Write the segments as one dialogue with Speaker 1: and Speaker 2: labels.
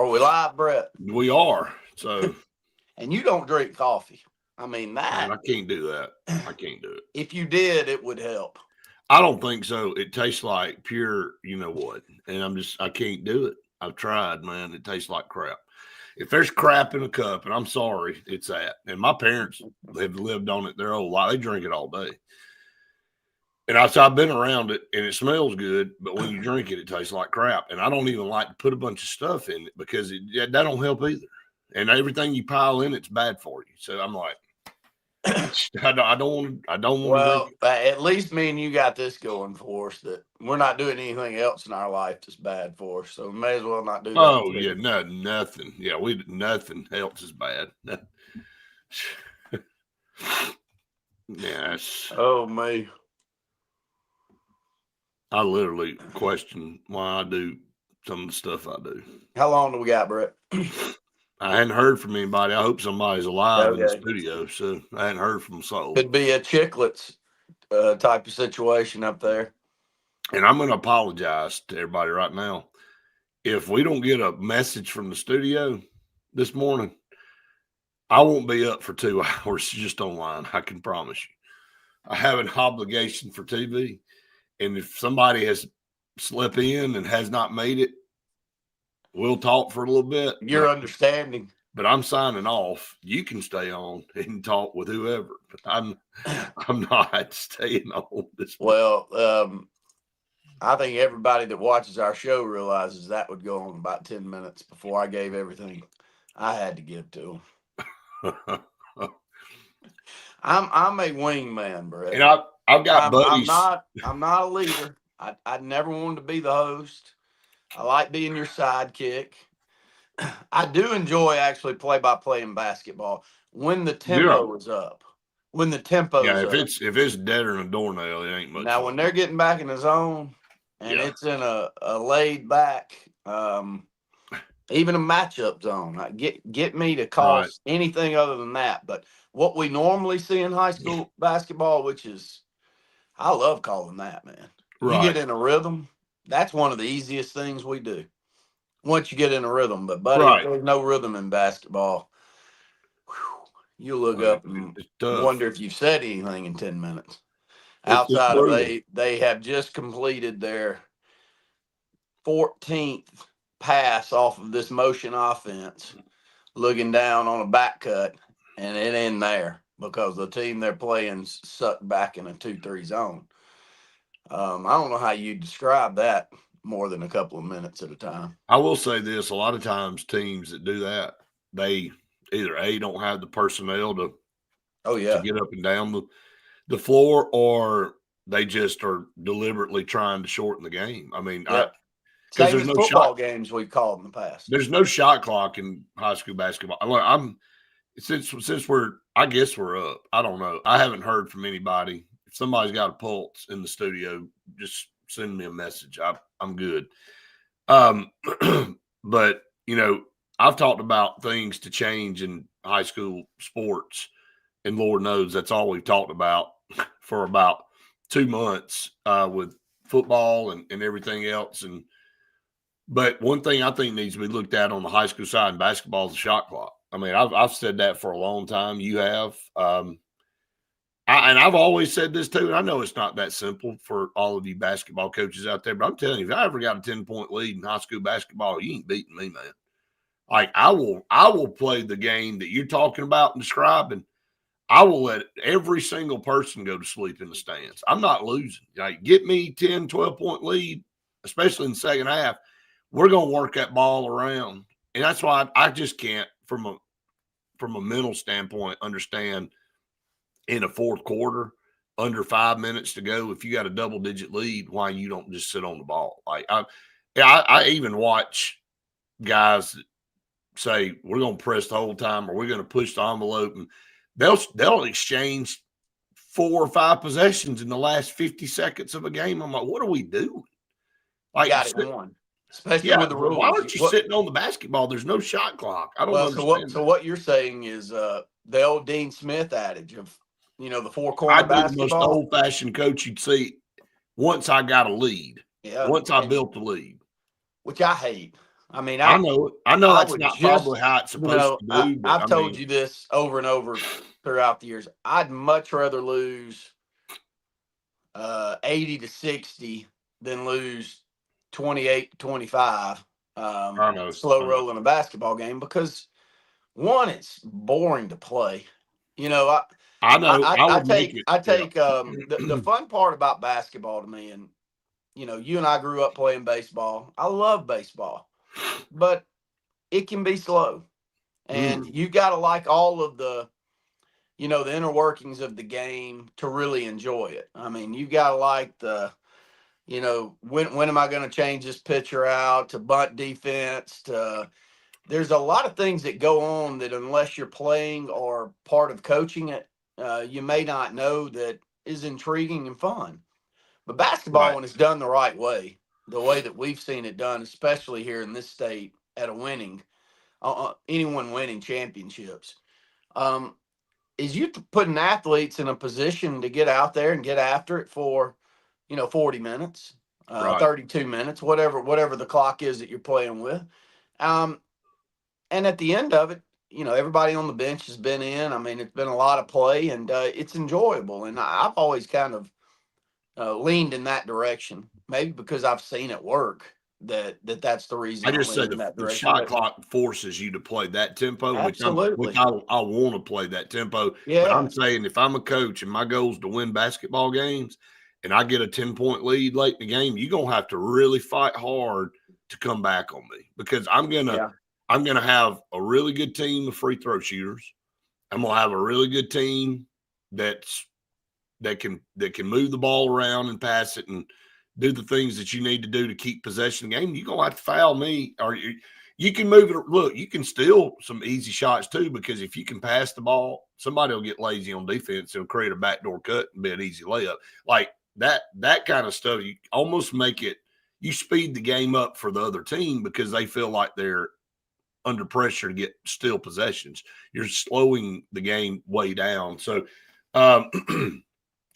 Speaker 1: Are we live, Brett?
Speaker 2: We are. So,
Speaker 1: and you don't drink coffee. I mean,
Speaker 2: man, I can't do that. I can't do it.
Speaker 1: If you did, it would help.
Speaker 2: I don't think so. It tastes like pure, you know what? And I can't do it. I've tried, man. It tastes like crap. If there's crap in a cup, and I'm sorry, it's that. And my parents have lived on it their whole life. They drink it all day. And I've been around it, and it smells good, but when you drink it, it tastes like crap. And I don't even like to put a bunch of stuff in it because that don't help either. And everything you pile in, it's bad for you. So I'm like, I don't want to.
Speaker 1: Well, at least me and you got this going for us that we're not doing anything else in our life that's bad for us. So we may as well not do that.
Speaker 2: Oh yeah, nothing. Yeah, nothing else is bad. Yes.
Speaker 1: Oh me.
Speaker 2: I literally question why I do some of the stuff I do.
Speaker 1: How long do we got, Brett?
Speaker 2: I hadn't heard from anybody. I hope somebody's alive in the studio, so I hadn't heard from Soul.
Speaker 1: Could be a Chicklets type of situation up there.
Speaker 2: And I'm going to apologize to everybody right now. If we don't get a message from the studio this morning, I won't be up for 2 hours just online. I can promise you. I have an obligation for TV. And if somebody has slipped in and has not made it, we'll talk for a little bit.
Speaker 1: You're understanding.
Speaker 2: But I'm signing off. You can stay on and talk with whoever. But I'm not staying on this.
Speaker 1: Well, I think everybody that watches our show realizes that would go on about 10 minutes before I gave everything I had to give to them. I'm a wingman, Brett.
Speaker 2: And I've got buddies.
Speaker 1: I'm not a leader. I never wanted to be the host. I like being your sidekick. I do enjoy actually play-by-play in basketball when the tempo is up. When the tempo is up.
Speaker 2: If it's deader than a doornail, it ain't much.
Speaker 1: Now, when they're getting back in the zone and it's in a laid back, even a matchup zone, get me to call anything other than that. But what we normally see in high school basketball, which is, I love calling that, man. You get in a rhythm. That's one of the easiest things we do. Once you get in a rhythm, but buddy, if there's no rhythm in basketball, you look up and wonder if you've said anything in 10 minutes. Outside of they have just completed their 14th pass off of this motion offense, looking down on a back cut, and it ain't there because the team they're playing sucked back in a 2-3 zone. I don't know how you describe that more than a couple of minutes at a time.
Speaker 2: I will say this: a lot of times teams that do that, they either don't have the personnel to get up and down the floor, or they just are deliberately trying to shorten the game. I mean, because
Speaker 1: there's no football games we've called in the past.
Speaker 2: There's no shot clock in high school basketball. Since I guess we're up. I don't know. I haven't heard from anybody. If somebody's got a pulse in the studio, just send me a message. I'm good. But I've talked about things to change in high school sports, and Lord knows that's all we've talked about for about 2 months with football and everything else. But one thing I think needs to be looked at on the high school side in basketball is the shot clock. I mean, I've said that for a long time. You have. And I've always said this too, and I know it's not that simple for all of you basketball coaches out there, but I'm telling you, if I ever got a 10-point lead in high school basketball, you ain't beating me, man. Like I will play the game that you're talking about and describing. I will let every single person go to sleep in the stands. I'm not losing. Like, get me 10, 12-point lead, especially in the second half. We're going to work that ball around. And that's why I just can't, from a mental standpoint, understand in a fourth quarter, under 5 minutes to go, if you got a double-digit lead, why you don't just sit on the ball. Like I even watch guys that say we're going to press the whole time, or we're going to push the envelope, and they'll exchange 4 or 5 possessions in the last 50 seconds of a game. I'm like, what are we doing?
Speaker 1: Like, got it won. Especially with the rules.
Speaker 2: Why aren't you sitting on the basketball? There's no shot clock. I don't understand.
Speaker 1: So what you're saying is the old Dean Smith adage of, the 4-corner basketball.
Speaker 2: I did the most old-fashioned coach you'd see once I got a lead.
Speaker 1: Yeah.
Speaker 2: Once I built the lead.
Speaker 1: Which I hate. I mean,
Speaker 2: I know that's not probably how it's
Speaker 1: you
Speaker 2: supposed
Speaker 1: know,
Speaker 2: to do, but
Speaker 1: I've told you this over and over throughout the years. I'd much rather lose 80 to 60 than lose 28 to 25
Speaker 2: I know.
Speaker 1: slow rolling a basketball game, because one, it's boring to play. You know,
Speaker 2: I know.
Speaker 1: I
Speaker 2: would make
Speaker 1: take
Speaker 2: it.
Speaker 1: I take the fun part about basketball to me, and you know, you and I grew up playing baseball. I love baseball, but it can be slow, and you got to like all of the, you know, the inner workings of the game to really enjoy it. I mean, you got to like the, you know, when am I going to change this pitcher out, to bunt defense, to, there's a lot of things that go on that unless you're playing or part of coaching it, you may not know that is intriguing and fun. But basketball,
Speaker 2: Right.
Speaker 1: when it's done the right way, the way that we've seen it done, especially here in this state at a winning, anyone winning championships, um, is you putting athletes in a position to get out there and get after it for, you know, 40 minutes,
Speaker 2: Right.
Speaker 1: 32 minutes, whatever the clock is that you're playing with. Um, and at the end of it, you know, everybody on the bench has been in. I mean, it's been a lot of play, and it's enjoyable. And I've always kind of leaned in that direction, maybe because I've seen it work. That's the reason
Speaker 2: I
Speaker 1: I
Speaker 2: just
Speaker 1: lean
Speaker 2: say
Speaker 1: in that
Speaker 2: the
Speaker 1: direction.
Speaker 2: shot
Speaker 1: But
Speaker 2: clock forces you to play that tempo, which
Speaker 1: absolutely,
Speaker 2: I want to play that tempo. But I'm
Speaker 1: yeah,
Speaker 2: saying if I'm a coach and my goal is to win basketball games, and I get a 10-point lead late in the game, you're gonna have to really fight hard to come back on me, because I'm gonna have a really good team of free throw shooters. I'm gonna have a really good team that can move the ball around and pass it and do the things that you need to do to keep possession of the game. You're gonna have to foul me, or you can move it. Look, you can steal some easy shots too, because if you can pass the ball, somebody will get lazy on defense. It'll create a backdoor cut and be an easy layup. Like that kind of stuff. You almost make it. You speed the game up for the other team because they feel like they're under pressure to get steal possessions. You're slowing the game way down. So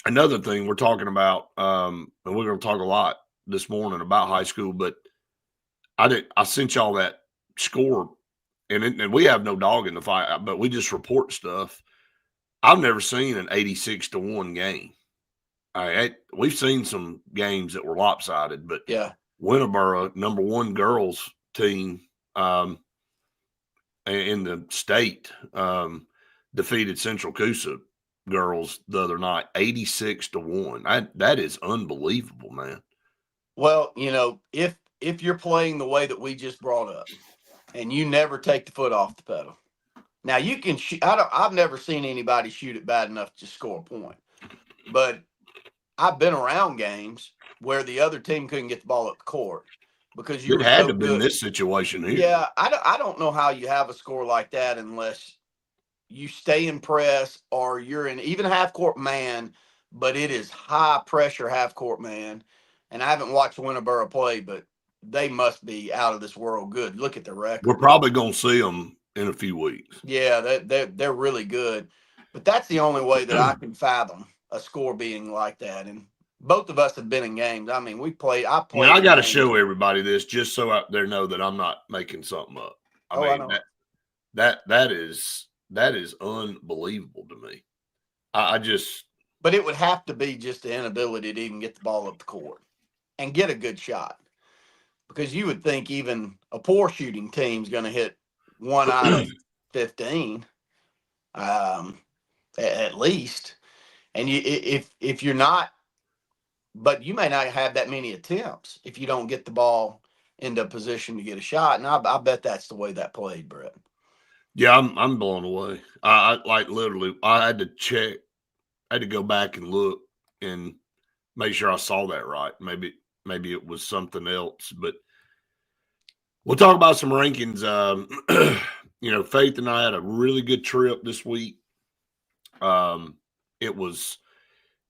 Speaker 2: another thing we're talking about, and we're going to talk a lot this morning about high school, but I sent y'all that score, and we have no dog in the fight, but we just report stuff. I've never seen an 86-1 game. We've seen some games that were lopsided, but
Speaker 1: yeah.
Speaker 2: Winterboro, number one girls team in the state, defeated Central Coosa girls the other night, 86-1. That is unbelievable, man.
Speaker 1: Well, you know, if you're playing the way that we just brought up, and you never take the foot off the pedal, now you can shoot. I've never seen anybody shoot it bad enough to score a point, but I've been around games where the other team couldn't get the ball up the court because you
Speaker 2: It
Speaker 1: were
Speaker 2: had
Speaker 1: so
Speaker 2: to have been
Speaker 1: good.
Speaker 2: this situation here.
Speaker 1: Yeah, I don't know how you have a score like that unless you stay in press or you're in even half court man, but it is high pressure half court man. And I haven't watched Winterboro play, but they must be out of this world good. Look at the record.
Speaker 2: We're probably going to see them in a few weeks.
Speaker 1: Yeah, they're really good. But that's the only way that I can fathom a score being like that. And both of us have been in games. I mean, I played.
Speaker 2: I got to show everybody this just so out there know that I'm not making something up. I mean, that is unbelievable to me. I just.
Speaker 1: But it would have to be just the inability to even get the ball up the court and get a good shot, because you would think even a poor shooting team's going to hit 1 out of 15, at least. And if you're not, but you may not have that many attempts if you don't get the ball into a position to get a shot. And I bet that's the way that played, Brett.
Speaker 2: Yeah, I'm blown away. I like literally. I had to check. I had to go back and look and make sure I saw that right. Maybe it was something else, but we'll talk about some rankings. You know, Faith and I had a really good trip this week. It was,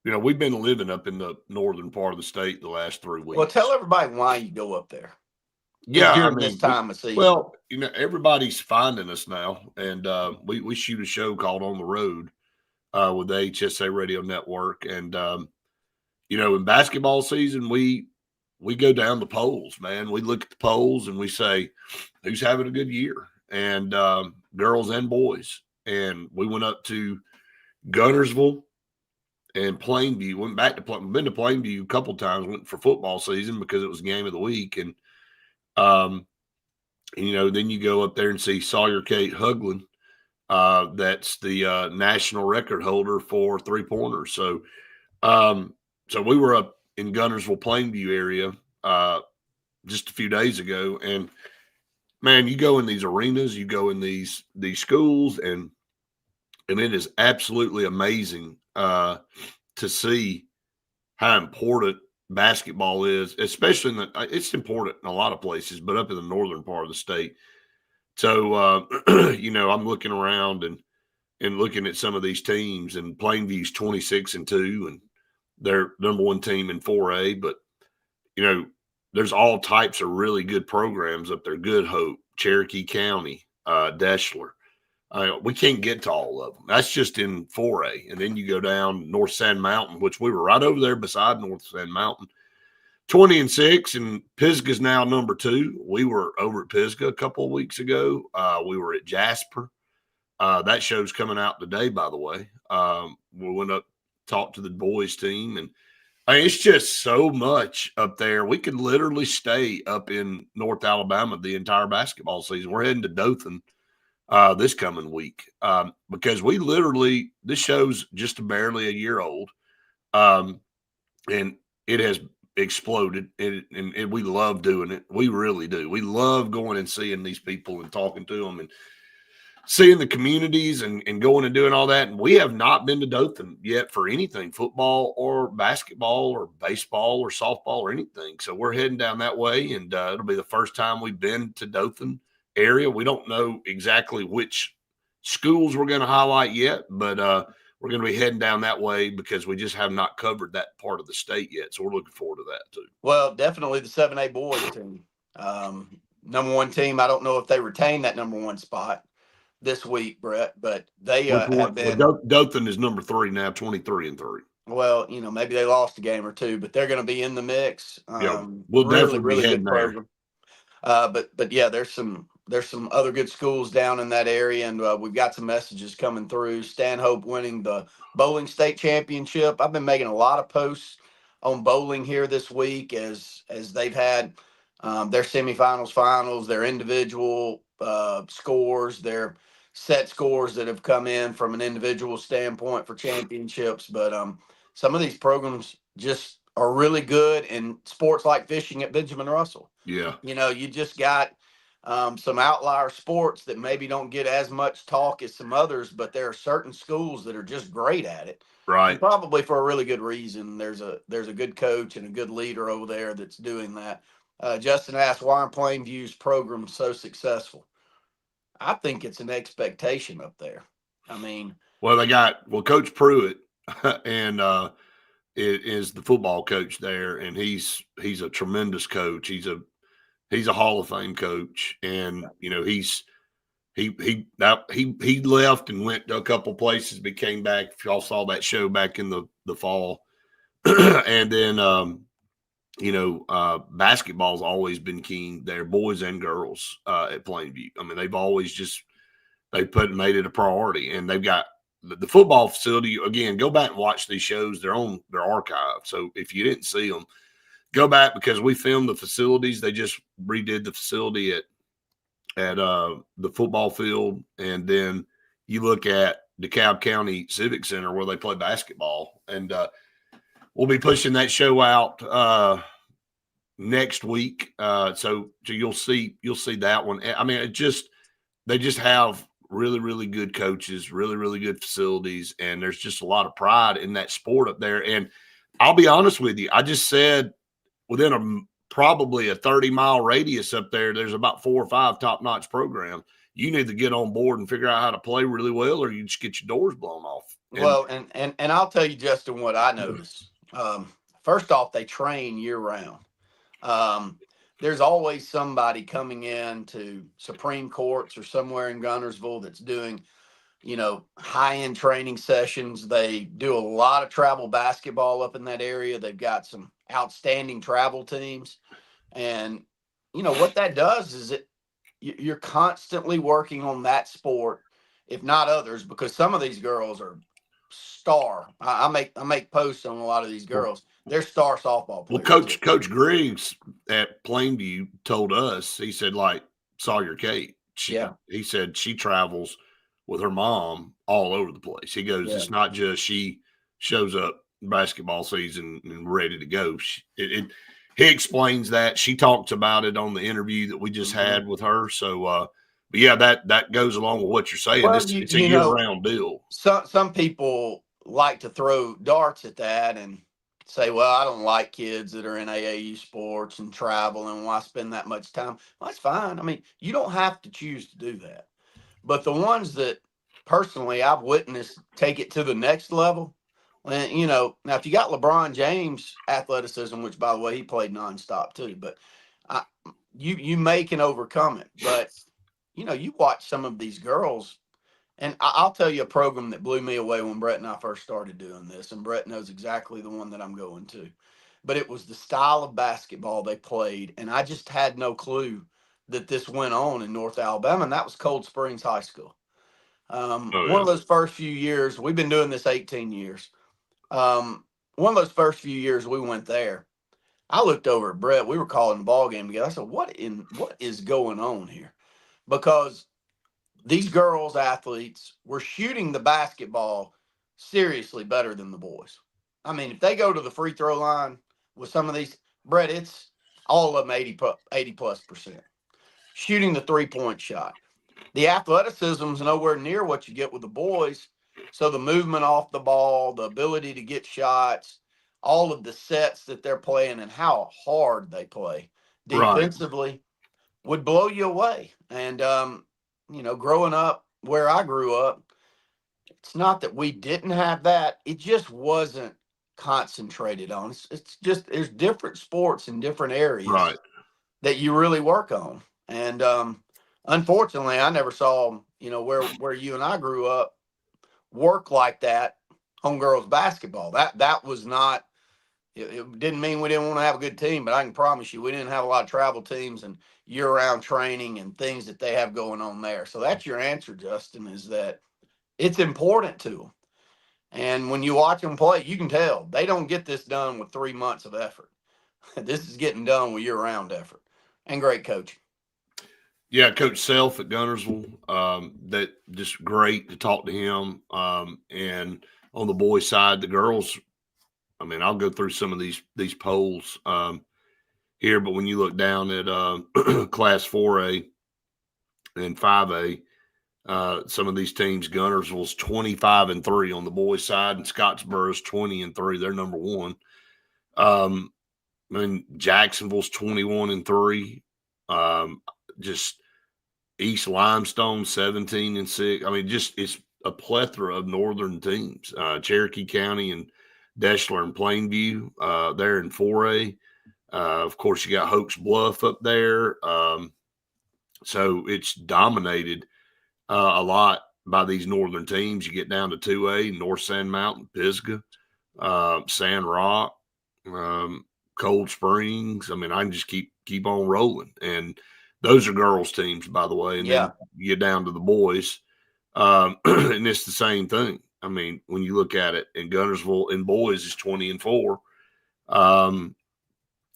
Speaker 2: you know, we've been living up in the northern part of the state the last 3 weeks.
Speaker 1: Well, tell everybody why you go up there.
Speaker 2: Yeah,
Speaker 1: during this time of season.
Speaker 2: Well, you know, everybody's finding us now, and we shoot a show called On the Road with the HSA Radio Network, and you know, in basketball season, we we go down the polls, man. We look at the polls and we say, who's having a good year? And girls and boys. And we went up to Guntersville and Plainview. Went back to been to Plainview a couple times. Went for football season because it was game of the week. And then you go up there and see Sawyer Kate Huglin. That's the national record holder for 3-pointers. So we were up in Guntersville, Plainview area just a few days ago, and man, you go in these arenas, you go in these schools, and it is absolutely amazing to see how important basketball is, especially it's important in a lot of places, but up in the northern part of the state. So I'm looking around and looking at some of these teams, and Plainview's 26-2, and they're number one team in 4A, but there's all types of really good programs up there. Good Hope, Cherokee County, Deschler. We can't get to all of them. That's just in 4A. And then you go down North Sand Mountain, which we were right over there beside North Sand Mountain, 20-6, and Pisgah's now number 2. We were over at Pisgah a couple of weeks ago. We were at Jasper. That show's coming out today, by the way. We went up, talked to the boys team, and it's just so much up there. We could literally stay up in North Alabama the entire basketball season. We're heading to Dothan this coming week because this show's just barely a year old, and it has exploded, and we love doing it. We really do. We love going and seeing these people and talking to them and seeing the communities and going and doing all that. And we have not been to Dothan yet for anything, football or basketball or baseball or softball or anything. So we're heading down that way, and it'll be the first time we've been to Dothan area. We don't know exactly which schools we're going to highlight yet, but we're going to be heading down that way because we just have not covered that part of the state yet. So we're looking forward to that too.
Speaker 1: Well, definitely the 7A boys team. Number one team. I don't know if they retain that number one spot this week, Brett, but they have been.
Speaker 2: Dothan is number 3 now, 23-3.
Speaker 1: Well, maybe they lost a game or two, but they're going to be in the mix.
Speaker 2: We'll definitely be heading there.
Speaker 1: But yeah, there's some other good schools down in that area, and we've got some messages coming through. Stanhope winning the bowling state championship. I've been making a lot of posts on bowling here this week as they've had their semifinals, finals, their individual scores, their set scores that have come in from an individual standpoint for championships. But some of these programs just are really good in sports like fishing at Benjamin Russell.
Speaker 2: Yeah.
Speaker 1: You just got some outlier sports that maybe don't get as much talk as some others, but there are certain schools that are just great at it.
Speaker 2: Right.
Speaker 1: And probably for a really good reason. There's a good coach and a good leader over there that's doing that. Justin asked, why are Plainview's program so successful? I think it's an expectation up there.
Speaker 2: Coach Pruitt and is the football coach there, and he's a tremendous coach. He's a Hall of Fame coach, and he left and went to a couple places, but came back. If y'all saw that show back in the fall, and then basketball's always been keen there, boys and girls at Plainview. They've always made it a priority, and they've got the football facility. Again, go back and watch these shows. They're on their archive. So if you didn't see them, go back because we filmed the facilities. They just redid the facility at the football field, and then you look at DeKalb County Civic Center where they play basketball, and we'll be pushing that show out next week. So you'll see that one. They just have really, really good coaches, really, really good facilities, and there's just a lot of pride in that sport up there. And I'll be honest with you, I just said within probably a 30-mile radius up there, there's about 4 or 5 top-notch programs. You need to get on board and figure out how to play really well, or you just get your doors blown off.
Speaker 1: And I'll tell you, Justin, what I noticed. First off, they train year-round. There's always somebody coming in to Supreme Courts or somewhere in Guntersville that's doing high-end training sessions. They do a lot of travel basketball up in that area. They've got some outstanding travel teams. And, what that does is you're constantly working on that sport, if not others, because some of these girls are star. I make posts on a lot of these girls. They're star softball players.
Speaker 2: Well, Coach Griggs at Plainview told us, he said, like Sawyer Kate, he said she travels with her mom all over the place. He goes, it's not just she shows up basketball season and ready to go. He explains that. She talked about it on the interview that we just had with her. So, but yeah, that goes along with what you're saying.
Speaker 1: Well,
Speaker 2: it's a year-round deal.
Speaker 1: Some people like to throw darts at that and say, well, I don't like kids that are in AAU sports and travel and why spend that much time. Well, that's fine. I mean, you don't have to choose to do that. But the ones that personally I've witnessed take it to the next level, and now if you got LeBron James athleticism, which by the way, he played nonstop too, but you may can overcome it. But you watch some of these girls, and I'll tell you a program that blew me away when Brett and I first started doing this, and Brett knows exactly the one that I'm going to. But it was the style of basketball they played, and I just had no clue that this went on in North Alabama, and that was Cold Springs High School. One of those first few years, we've been doing this 18 years. One of those first few years we went there, I looked over at Brett. We were calling the ball game together. I said, what is going on here? Because these girls athletes were shooting the basketball seriously better than the boys. I mean, if they go to the free throw line with some of these, Brett, it's all of them 80+%. Shooting the 3-point shot. The athleticism is nowhere near what you get with the boys. So the movement off the ball, the ability to get shots, all of the sets that they're playing and how hard they play defensively would blow you away. And, growing up where I grew up, it's not that we didn't have that. It just wasn't concentrated on. It's just there's different sports in different areas that you really work on. And unfortunately, I never saw, where you and I grew up work like that on girls basketball. That was not, it didn't mean we didn't want to have a good team, but I can promise you we didn't have a lot of travel teams and year-round training and things that they have going on there. So that's your answer, Justin, is that it's important to them. And when you watch them play, you can tell they don't get this done with 3 months of effort. This is getting done with year-round effort and great coaching.
Speaker 2: Yeah, Coach Self at Guntersville, that just great to talk to him. And on the boys' side, the girls, I mean, I'll go through some of these polls here, but when you look down at Class 4A and 5A, some of these teams, Guntersville's 25-3 on the boys' side, and Scottsboro's 20-3. They're number one. I mean, Jacksonville's 21-3. Just East Limestone 17-6. I mean, just it's a plethora of northern teams. Cherokee County and Deschler and Plainview there in 4A. Of course, you got Hoax Bluff up there. So it's dominated a lot by these northern teams. You get down to 2A, North Sand Mountain, Pisgah, Sand Rock, Cold Springs. I mean, I can just keep on rolling. And those are girls' teams, by the way. And then you get down to the boys, and it's the same thing. I mean, when you look at it, in Guntersville, in boys is 20-4.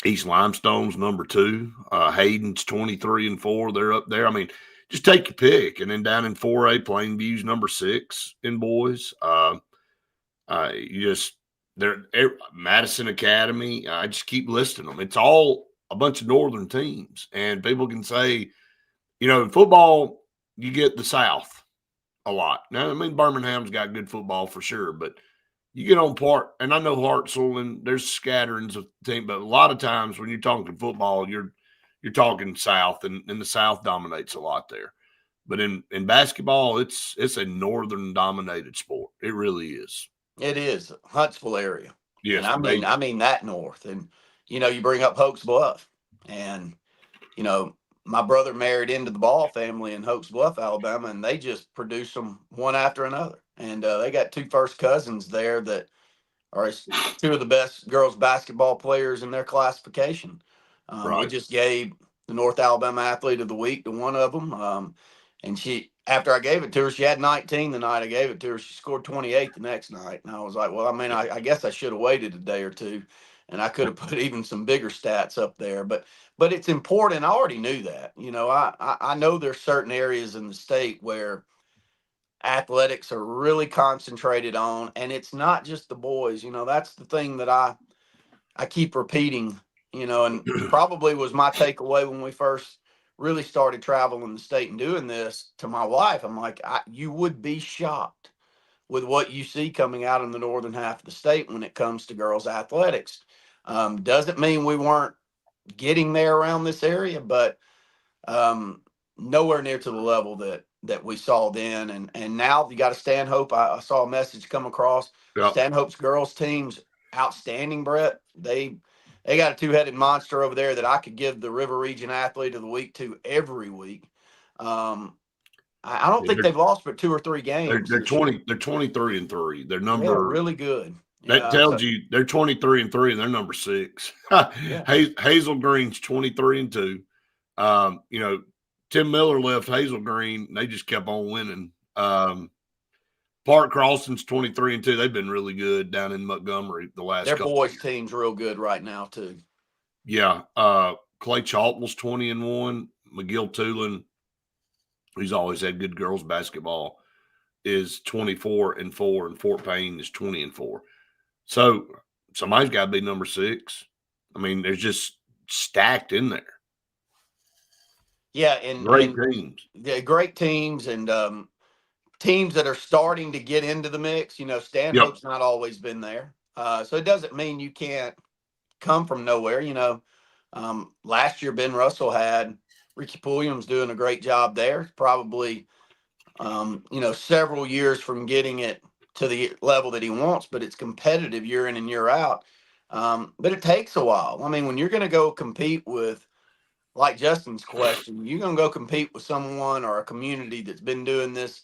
Speaker 2: East Limestone's number 2. Hayden's 23-4. They're up there. I mean, just take your pick. And then down in 4A, Plainview's number 6 in boys. Madison Academy. I just keep listing them. It's all a bunch of northern teams, and people can say, in football, you get the South a lot. Now, I mean, Birmingham's got good football for sure, but you get on part, and I know Hartselle, and there's scatterings of teams, but a lot of times when you're talking football, you're talking South, and the South dominates a lot there. But in basketball, it's a northern dominated sport. It really is.
Speaker 1: It is Huntsville area.
Speaker 2: Yes,
Speaker 1: and I mean that north, and you bring up Hoax Bluff, and my brother married into the Ball family in Hopes Bluff, Alabama, and they just produce them one after another. And they got 2 first cousins there that are 2 of the best girls basketball players in their classification. We just gave the North Alabama Athlete of the Week to one of them. And she, after I gave it to her, she had 19 the night I gave it to her. She scored 28 the next night. And I was like, well, I mean, I guess I should have waited a day or two, and I could have put even some bigger stats up there. But it's important. I already knew that. You know, I know there's certain areas in the state where athletics are really concentrated on, and it's not just the boys. You know, that's the thing that I keep repeating, you know, and probably was my takeaway when we first really started traveling the state and doing this to my wife. I'm like, you would be shocked with what you see coming out in the northern half of the state when it comes to girls athletics. Doesn't mean we weren't getting there around this area, but nowhere near to the level that we saw then. And now you got a Stanhope. I saw a message come across. Yep. Stanhope's girls team's outstanding, Brett. They got a 2-headed monster over there that I could give the River Region Athlete of the Week to every week. I don't think they've lost but 2 or 3 games.
Speaker 2: They're 23-3. Their number
Speaker 1: really good.
Speaker 2: That tells you they're 23-3 and they're number 6. Hazel Green's 23-2. You know, Tim Miller left Hazel Green. They just kept on winning. Park Crossing's 23-2. They've been really good down in Montgomery the last
Speaker 1: Their
Speaker 2: couple
Speaker 1: boys
Speaker 2: years.
Speaker 1: Team's real good right now too.
Speaker 2: Yeah. Clay Chaltwell's 20-1. McGill Tulin, who's always had good girls basketball, is 24-4, and Fort Payne is 20-4. So somebody's got to be number 6. I mean, there's just stacked in there.
Speaker 1: Yeah, and
Speaker 2: great teams.
Speaker 1: Yeah, great teams, and teams that are starting to get into the mix. You know, Stanhope's not always been there, so it doesn't mean you can't come from nowhere. You know, last year Ben Russell had Ricky Pulliam's doing a great job there. Probably, you know, several years from getting it to the level that he wants, but it's competitive year in and year out. But it takes a while. I mean, when you're going to go compete with, like Justin's question, you're going to go compete with someone or a community that's been doing this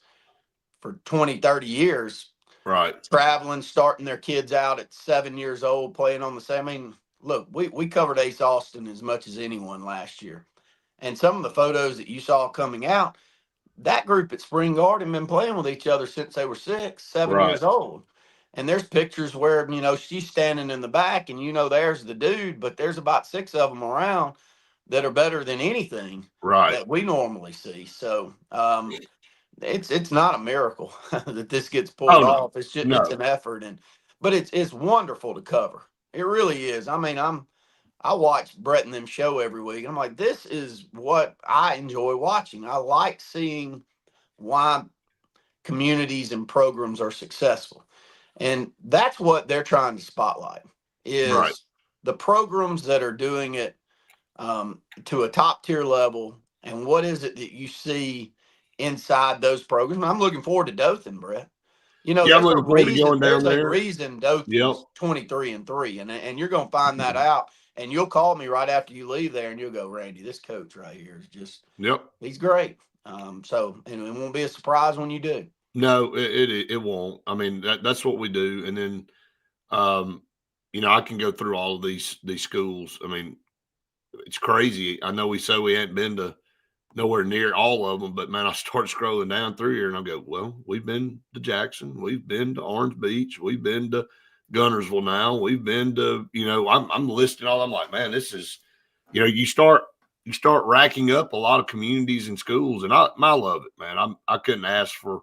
Speaker 1: for 20, 30 years.
Speaker 2: Right.
Speaker 1: Traveling, starting their kids out at 7 years old, playing on the same. I mean, look, we covered Ace Austin as much as anyone last year. And some of the photos that you saw coming out, that group at Spring Garden been playing with each other since they were 6, 7 years old. And there's pictures where, you know, she's standing in the back and, you know, there's the dude, but there's about 6 of them around that are better than anything that we normally see. So it's not a miracle that this gets pulled off. It's just it's an effort, but it's wonderful to cover. It really is. I mean, I watch Brett and them show every week. I'm like, this is what I enjoy watching. I like seeing why communities and programs are successful. And that's what they're trying to spotlight is the programs that are doing it to a top tier level. And what is it that you see inside those programs? I'm looking forward to Dothan, Brett. You know,
Speaker 2: I'm looking forward to going down there.
Speaker 1: There's a reason Dothan's 23-3, and you're going to find that out. And you'll call me right after you leave there, and you'll go, Randy, this coach right here is just, he's great. So, and it won't be a surprise when you do.
Speaker 2: No, it won't. I mean, that's what we do. And then, you know, I can go through all of these schools. I mean, it's crazy. I know we say we ain't been to nowhere near all of them, but man, I start scrolling down through here and I go, well, we've been to Jackson, we've been to Orange Beach, we've been to Guntersville now, we've been to, you know, I'm listing all. I'm like, man, this is, you know, you start racking up a lot of communities and schools, and I love it, man. I couldn't ask for.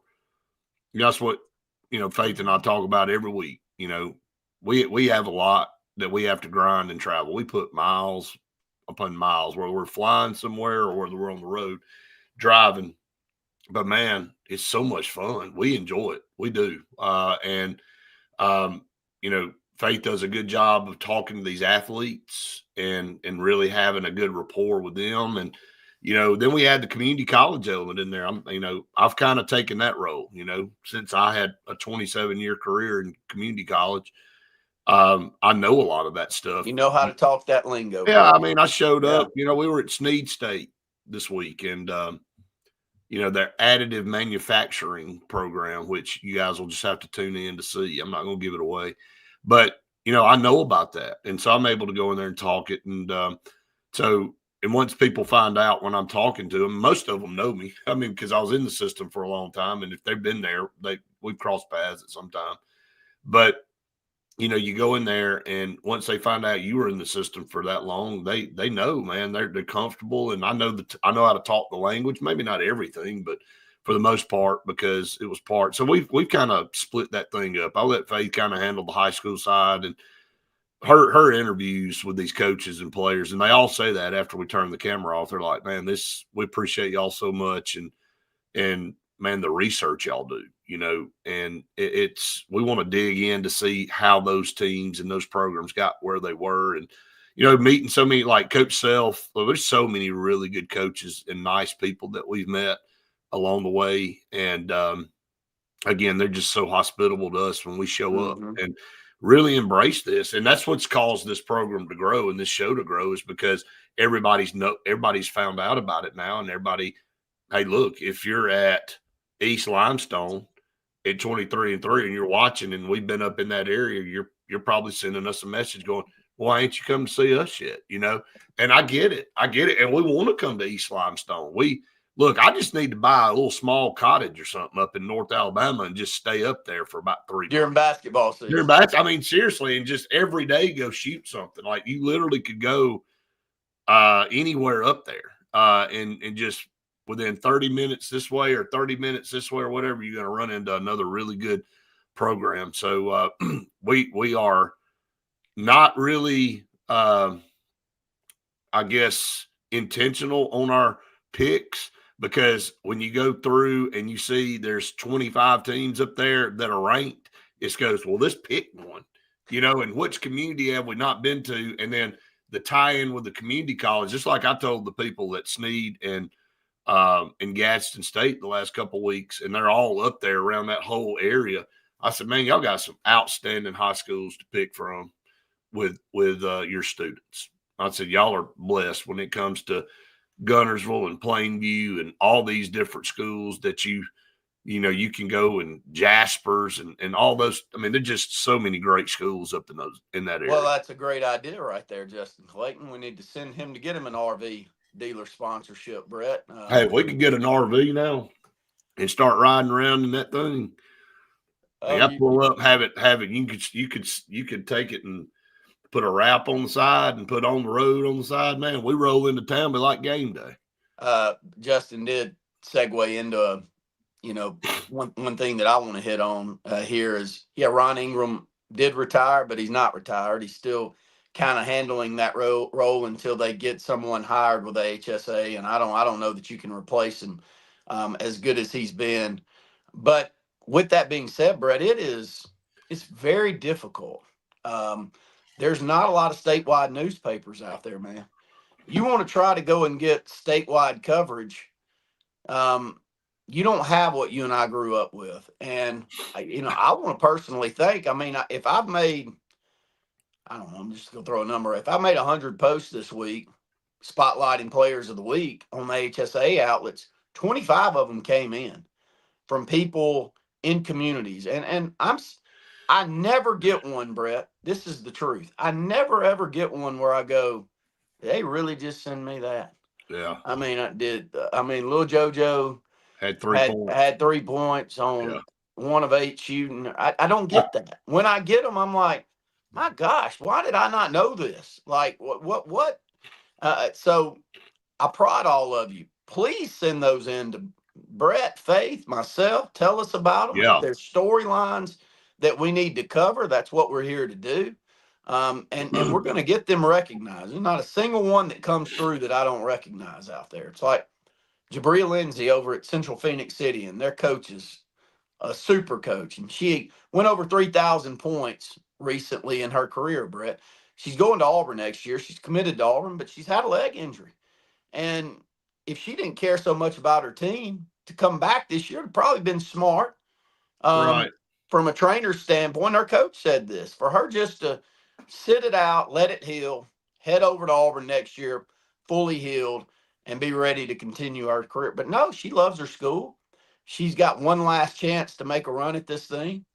Speaker 2: You know, that's what, you know, Faith and I talk about every week. You know, we have a lot that we have to grind and travel. We put miles upon miles, whether we're flying somewhere or whether we're on the road driving. But man, it's so much fun. We enjoy it. We do. And you know, Faith does a good job of talking to these athletes and really having a good rapport with them. And, you know, then we had the community college element in there. You know, I've kind of taken that role, you know, since I had a 27-year career in community college. I know a lot of that stuff.
Speaker 1: You know how to talk that lingo.
Speaker 2: Yeah, I mean, I showed up, you know, we were at Snead State this week, and their additive manufacturing program, which you guys will just have to tune in to see. I'm not going to give it away, but I know about that, and so I'm able to go in there and talk it, and and once people find out when I'm talking to them, most of them know me. I mean, because I was in the system for a long time, and if they've been there, we've crossed paths at some time. But you go in there, and once they find out you were in the system for that long, they know, man, they're comfortable, and I know how to talk the language. Maybe not everything, but for the most part, because it was part. So we've kind of split that thing up. I let Faith kind of handle the high school side, and her interviews with these coaches and players, and they all say that after we turn the camera off. They're like, man, we appreciate y'all so much, and man, the research y'all do, and we want to dig in to see how those teams and those programs got where they were. And, meeting so many, like Coach Self, there's so many really good coaches and nice people that we've met along the way. And, again, they're just so hospitable to us when we show up and really embrace this. And that's what's caused this program to grow and this show to grow, is because everybody's found out about it now, and everybody, hey, look, if you're at East Limestone at 23-3 and you're watching, and we've been up in that area, you're probably sending us a message going, why ain't you come to see us yet? And I get it. And we want to come to East Limestone. I just need to buy a little small cottage or something up in North Alabama and just stay up there for about 3
Speaker 1: during
Speaker 2: months.
Speaker 1: Basketball season.
Speaker 2: I mean, seriously, and just every day go shoot something. Like, you literally could go anywhere up there and just within 30 minutes this way or 30 minutes this way or whatever, you're going to run into another really good program. So we are not really, I guess, intentional on our picks, because when you go through and you see there's 25 teams up there that are ranked, it goes, well, let's pick one, and which community have we not been to? And then the tie-in with the community college, just like I told the people at Snead and Gadsden State the last couple of weeks, and they're all up there around that whole area. I said, man, y'all got some outstanding high schools to pick from with your students. I said, y'all are blessed when it comes to Gunnersville and Plainview and all these different schools that you can go, and Jaspers and all those. I mean, there's just so many great schools up in that area.
Speaker 1: Well, that's a great idea right there, Justin Clayton. We need to send him to get him an RV dealer sponsorship, Brett.
Speaker 2: Hey, if we could get an RV now and start riding around in that thing, I pull up, have it. You could take it and put a wrap on the side and put on the road on the side. Man, we roll into town, be like game day.
Speaker 1: Justin did segue into one thing that I want to hit on here is, Ron Ingram did retire, but he's not retired. He's still kind of handling that role until they get someone hired with the HSA. And I don't know that you can replace him as good as he's been. But with that being said, Brett, it's very difficult. There's not a lot of statewide newspapers out there, man. You want to try to go and get statewide coverage. You don't have what you and I grew up with. And, I want to personally think, I mean, if I've made, I don't know, I'm just going to throw a number. If I made 100 posts this week, spotlighting players of the week on the HSA outlets, 25 of them came in from people in communities. And I never get one, Brett. This is the truth. I never, ever get one where I go, they really just send me that.
Speaker 2: Yeah.
Speaker 1: I mean, Lil JoJo
Speaker 2: had 3 points.
Speaker 1: Had 3 points on 1 of 8 shooting. I don't get that. When I get them, I'm like, my gosh, why did I not know this? Like, what? So I prod all of you. Please send those in to Brett, Faith, myself. Tell us about them.
Speaker 2: Yeah.
Speaker 1: If there's storylines that we need to cover, that's what we're here to do. And we're going to get them recognized. There's not a single one that comes through that I don't recognize out there. It's like Jabria Lindsay over at Central Phoenix City, and their coach is a super coach. And she went over 3,000 points recently in her career, Brett. She's going to Auburn next year. She's committed to Auburn, but she's had a leg injury. And if she didn't care so much about her team to come back this year, it'd probably been smart.
Speaker 2: Right.
Speaker 1: From a trainer's standpoint, her coach said this, for her just to sit it out, let it heal, head over to Auburn next year, fully healed, and be ready to continue her career. But no, she loves her school. She's got one last chance to make a run at this thing,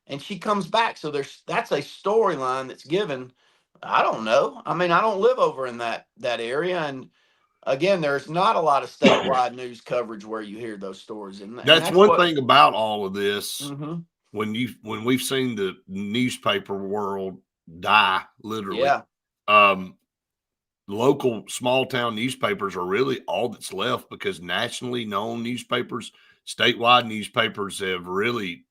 Speaker 1: and she comes back. So that's a storyline that's given. I don't know. I mean, I don't live over in that area, and again, there's not a lot of statewide news coverage where you hear those stories, and
Speaker 2: That's
Speaker 1: that's
Speaker 2: one
Speaker 1: what.
Speaker 2: thing about all of this.
Speaker 1: Mm-hmm.
Speaker 2: When we've seen the newspaper world die, literally,
Speaker 1: Yeah.
Speaker 2: local small town newspapers are really all that's left, because nationally known newspapers, statewide newspapers have really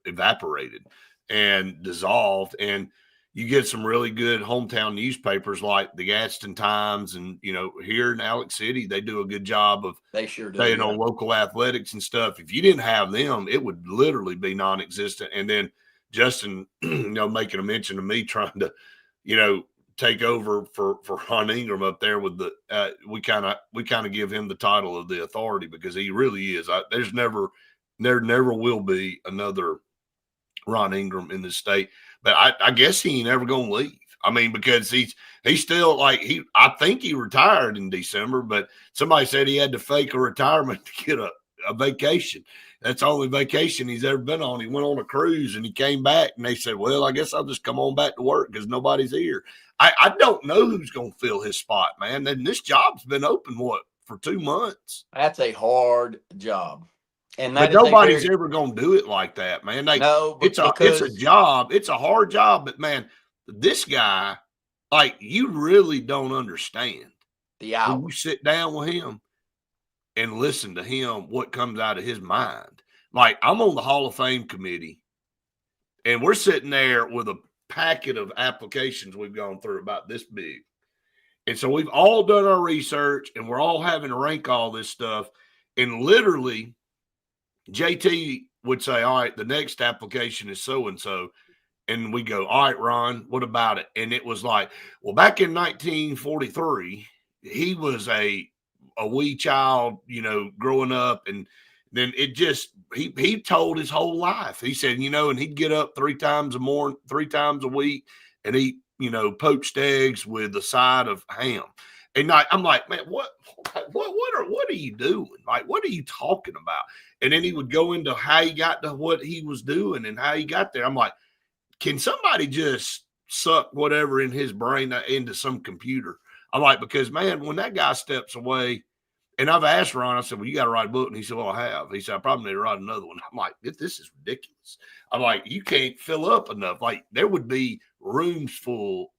Speaker 2: evaporated and dissolved. And you get some really good hometown newspapers like the Gadsden Times, and here in Alex City, they do a good job of
Speaker 1: They sure do,
Speaker 2: staying on local athletics and stuff. If you didn't have them, it would literally be non-existent. And then Justin, making a mention of me trying to, take over for Ron Ingram up there with the we kind of give him the title of the authority, because he really is. There never will be another Ron Ingram in the state, but I guess he ain't ever gonna leave. I mean, because he's still I think he retired in December, but somebody said he had to fake a retirement to get a vacation. That's the only vacation he's ever been on. He went on a cruise and he came back, and they said, well, I guess I'll just come on back to work because nobody's here. I don't know who's going to fill his spot, man. And this job's been open, for 2 months?
Speaker 1: That's a hard job.
Speaker 2: But nobody's ever going to do it like that, man.
Speaker 1: No,
Speaker 2: it's a job. It's a hard job. But, man, this guy, you really don't understand. When you sit down with him and listen to him, what comes out of his mind. I'm on the Hall of Fame committee, and we're sitting there with a packet of applications we've gone through about this big. And so we've all done our research, and we're all having to rank all this stuff. And literally, JT would say, all right, the next application is so-and-so. And we go, all right, Ron, what about it? And it was like, well, back in 1943, he was a wee child, growing up. And then it just, he told his whole life. He said, and he'd get up 3 times a week and eat, poached eggs with a side of ham. And I'm like, man, what are you doing? What are you talking about? And then he would go into how he got to what he was doing and how he got there. I'm like, can somebody just suck whatever in his brain into some computer? I'm like, because, man, when that guy steps away, and I've asked Ron, I said, well, you got to write a book. And he said, well, I have. He said, I probably need to write another one. I'm like, this is ridiculous. I'm like, you can't fill up enough. There would be roomfuls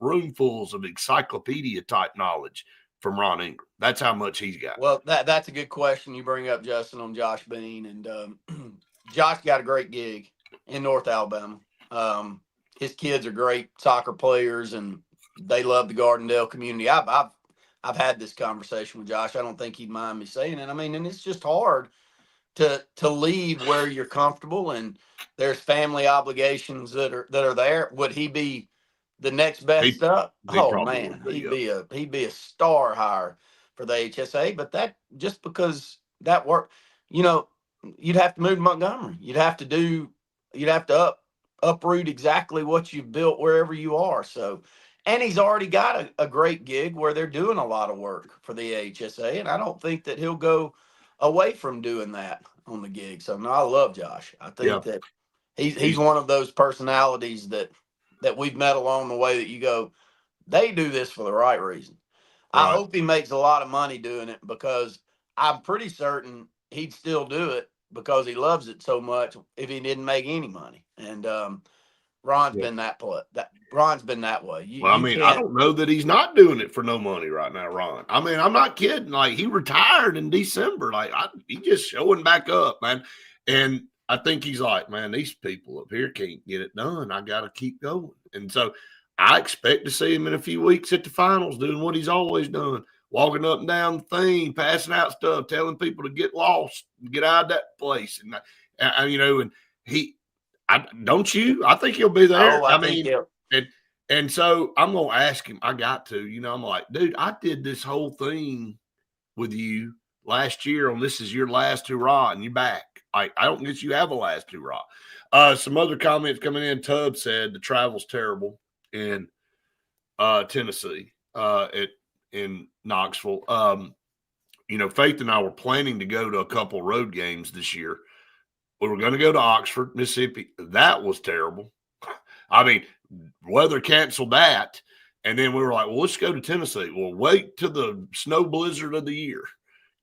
Speaker 2: of encyclopedia type knowledge from Ron Ingram. That's how much he's got.
Speaker 1: Well, that's a good question you bring up, Justin, on Josh Bean. And Josh got a great gig in North Alabama. His kids are great soccer players, and they love the Gardendale community. I've had this conversation with Josh. I don't think he'd mind me saying it. I mean, and it's just hard to leave where you're comfortable, and there's family obligations that are there. Would he be the next best up? Oh man, he'd be a star hire for the HSA. But that, just because that work, you'd have to move to Montgomery. You'd have to uproot exactly what you've built wherever you are. So, and he's already got a great gig where they're doing a lot of work for the HSA, and I don't think that he'll go away from doing that on the gig. So, no, I love Josh. I think that he's one of those personalities that we've met along the way that you go, they do this for the right reason. Right. I hope he makes a lot of money doing it, because I'm pretty certain he'd still do it because he loves it so much if he didn't make any money. And Ron's been Ron's been that way.
Speaker 2: I don't know that he's not doing it for no money right now, Ron. I mean, I'm not kidding. He retired in December. He's just showing back up, man. And I think he's like, man, these people up here can't get it done. I got to keep going. And so I expect to see him in a few weeks at the finals doing what he's always done, walking up and down the thing, passing out stuff, telling people to get lost, get out of that place. And, and don't you? I think he'll be there.
Speaker 1: Oh, I mean,
Speaker 2: and so I'm going to ask him. I got to, I'm like, dude, I did this whole thing with you last year on This Is Your Last Hurrah, and you're back. I don't guess you have a last hurrah. Some other comments coming in. Tubb said the travel's terrible in Tennessee, in Knoxville. Faith and I were planning to go to a couple road games this year. We were going to go to Oxford, Mississippi. That was terrible. I mean, weather canceled that. And then we were like, well, let's go to Tennessee. Well, wait till the snow blizzard of the year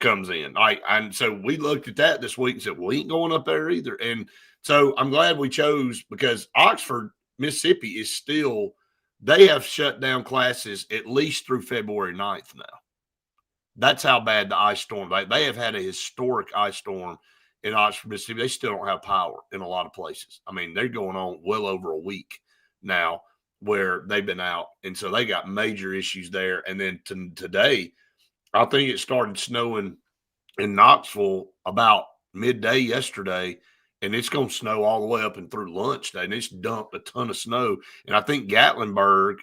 Speaker 2: comes in. And so we looked at that this week and said, well, we ain't going up there either. And so I'm glad we chose, because Oxford, Mississippi is still, they have shut down classes at least through February 9th now. That's how bad the ice storm. They have had a historic ice storm in Oxford, Mississippi. They still don't have power in a lot of places. I mean, they're going on well over a week now where they've been out. And so they got major issues there. And then today, I think it started snowing in Knoxville about midday yesterday, and it's going to snow all the way up and through lunch day. And it's dumped a ton of snow. And I think Gatlinburg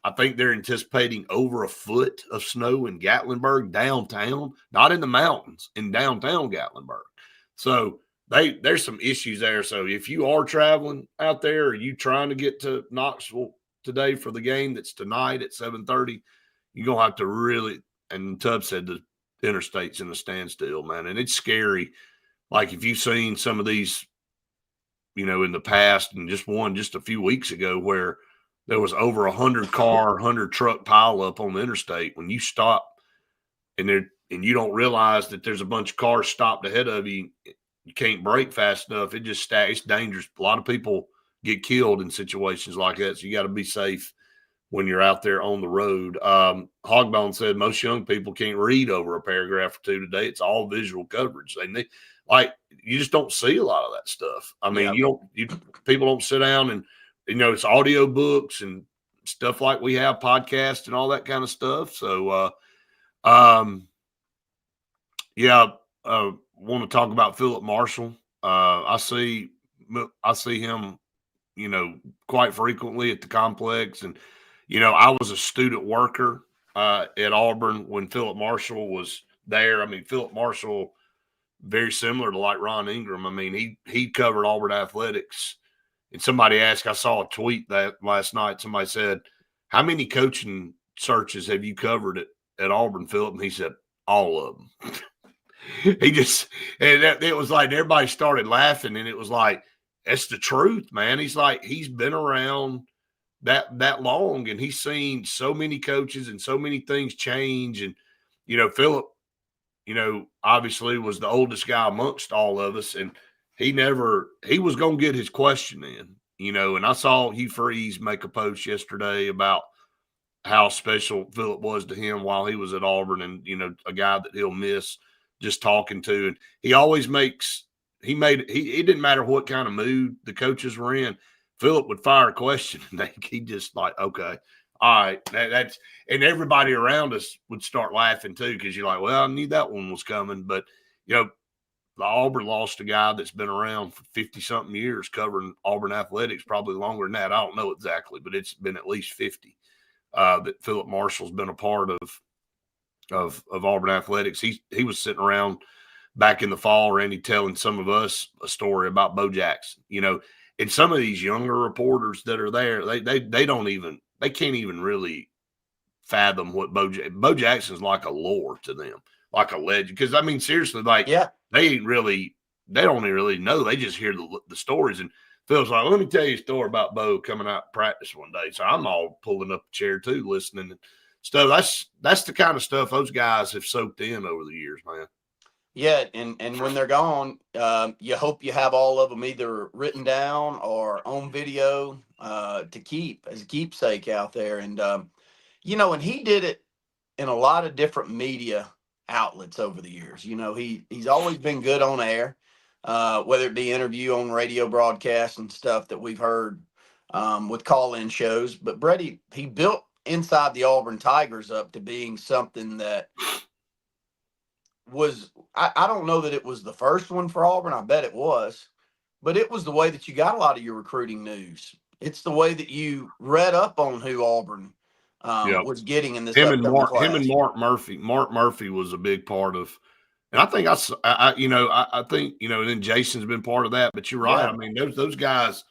Speaker 2: I think they're anticipating over a foot of snow in Gatlinburg downtown, not in the mountains, in downtown Gatlinburg. So there's some issues there. So if you are traveling out there, or you trying to get to Knoxville today for the game that's tonight at 7:30, you're going to have to really, and Tubb said the interstate's in a standstill, man. And it's scary. Like if you've seen some of these, in the past, and just a few weeks ago where there was over 100 truck pileup on the interstate. When you stop and you don't realize that there's a bunch of cars stopped ahead of you, you can't brake fast enough. It's dangerous. A lot of people get killed in situations like that. So you got to be safe when you're out there on the road. Hogbone said most young people can't read over a paragraph or two today. It's all visual coverage. And you just don't see a lot of that stuff. I mean, people don't sit down and, it's audio books and stuff like we have, podcasts and all that kind of stuff. So, want to talk about Philip Marshall. I see him, quite frequently at the complex. And, I was a student worker at Auburn when Philip Marshall was there. I mean, Philip Marshall, very similar to like Ron Ingram. I mean, he covered Auburn athletics. And somebody asked, I saw a tweet that last night. Somebody said, how many coaching searches have you covered at Auburn, Philip? And he said, all of them. It was like everybody started laughing. And it was like, that's the truth, man. He's like, he's been around that long, and he's seen so many coaches and so many things change. And, Philip, obviously was the oldest guy amongst all of us. And he was going to get his question in, and I saw Hugh Freeze make a post yesterday about how special Philip was to him while he was at Auburn, and, a guy that he'll miss just talking to. And he always it didn't matter what kind of mood the coaches were in. Philip would fire a question and he just like, okay, all right. That's, and everybody around us would start laughing too. Cause you're like, well, I knew that one was coming, but the Auburn lost a guy that's been around for 50-something years covering Auburn athletics, probably longer than that. I don't know exactly, but it's been at least 50 that Philip Marshall's been a part of Auburn athletics. He was sitting around back in the fall, Randy, telling some of us a story about Bo Jackson. And some of these younger reporters that are there, they can't even really fathom what Bo Jackson's like a lore to them, like a legend. Because I mean, seriously, they don't really know. They just hear the stories. And Phil's like, let me tell you a story about Bo coming out to practice one day. So I'm all pulling up a chair too, listening and stuff. That's the kind of stuff those guys have soaked in over the years, man.
Speaker 1: Yeah, and when they're gone, you hope you have all of them either written down or on video to keep as a keepsake out there. And and he did it in a lot of different media outlets over the years. He's always been good on air, whether it be interview on radio broadcasts and stuff that we've heard with call-in shows. But Brady, he built Inside the Auburn Tigers up to being something that was, I don't know that it was the first one for Auburn. I bet it was, but it was the way that you got a lot of your recruiting news. It's the way that you read up on who Auburn was getting in this
Speaker 2: him and Mark Murphy. Mark Murphy was a big part of, and I think I think then Jason's been part of that. But you're right. Yeah. I mean, those guys,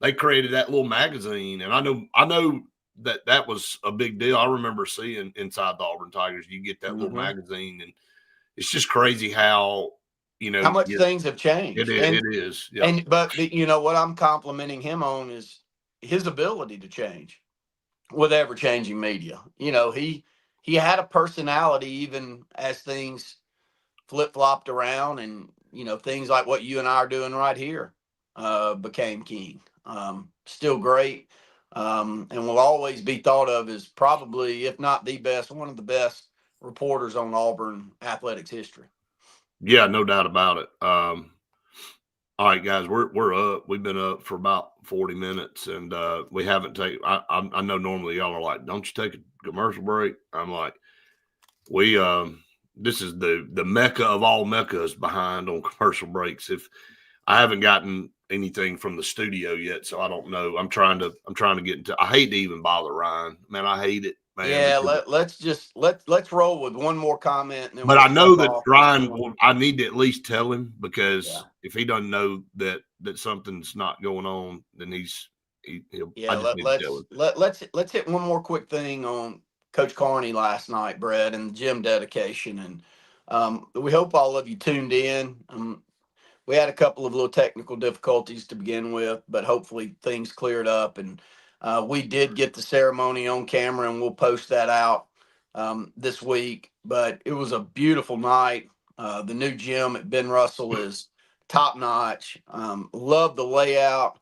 Speaker 2: they created that little magazine, and I know that was a big deal. I remember seeing Inside the Auburn Tigers. You get that little magazine, and it's just crazy how
Speaker 1: how much things have changed.
Speaker 2: It is. Yeah.
Speaker 1: And but you know what I'm complimenting him on is his ability to change with ever changing media. You know, he had a personality even as things flip flopped around, and you know things like what you and I are doing right here became king. Still great, and will always be thought of as probably, if not the best, one of the best reporters on Auburn athletics history.
Speaker 2: Yeah, no doubt about it. All right, guys, we're up. We've been up for about 40 minutes, and we haven't taken. I know normally y'all are like, "Don't you take a commercial break?" I'm like, we this is the mecca of all meccas behind on commercial breaks. If I haven't gotten anything from the studio yet, so I don't know. I'm trying to get into. I hate to even bother Ryan, man. I hate it, man.
Speaker 1: Yeah, let's roll with one more comment. And then
Speaker 2: but
Speaker 1: we'll
Speaker 2: I know that
Speaker 1: off.
Speaker 2: Ryan, I need to at least tell him, because if he doesn't know that something's not going on, then he'll.
Speaker 1: Yeah,
Speaker 2: I just need to tell him.
Speaker 1: let's hit one more quick thing on Coach Carney last night, Brett, and the gym dedication, and we hope all of you tuned in. We had a couple of little technical difficulties to begin with, but hopefully things cleared up, and we did get the ceremony on camera, and we'll post that out this week. But it was a beautiful night. The new gym at Ben Russell is top notch. Love the layout.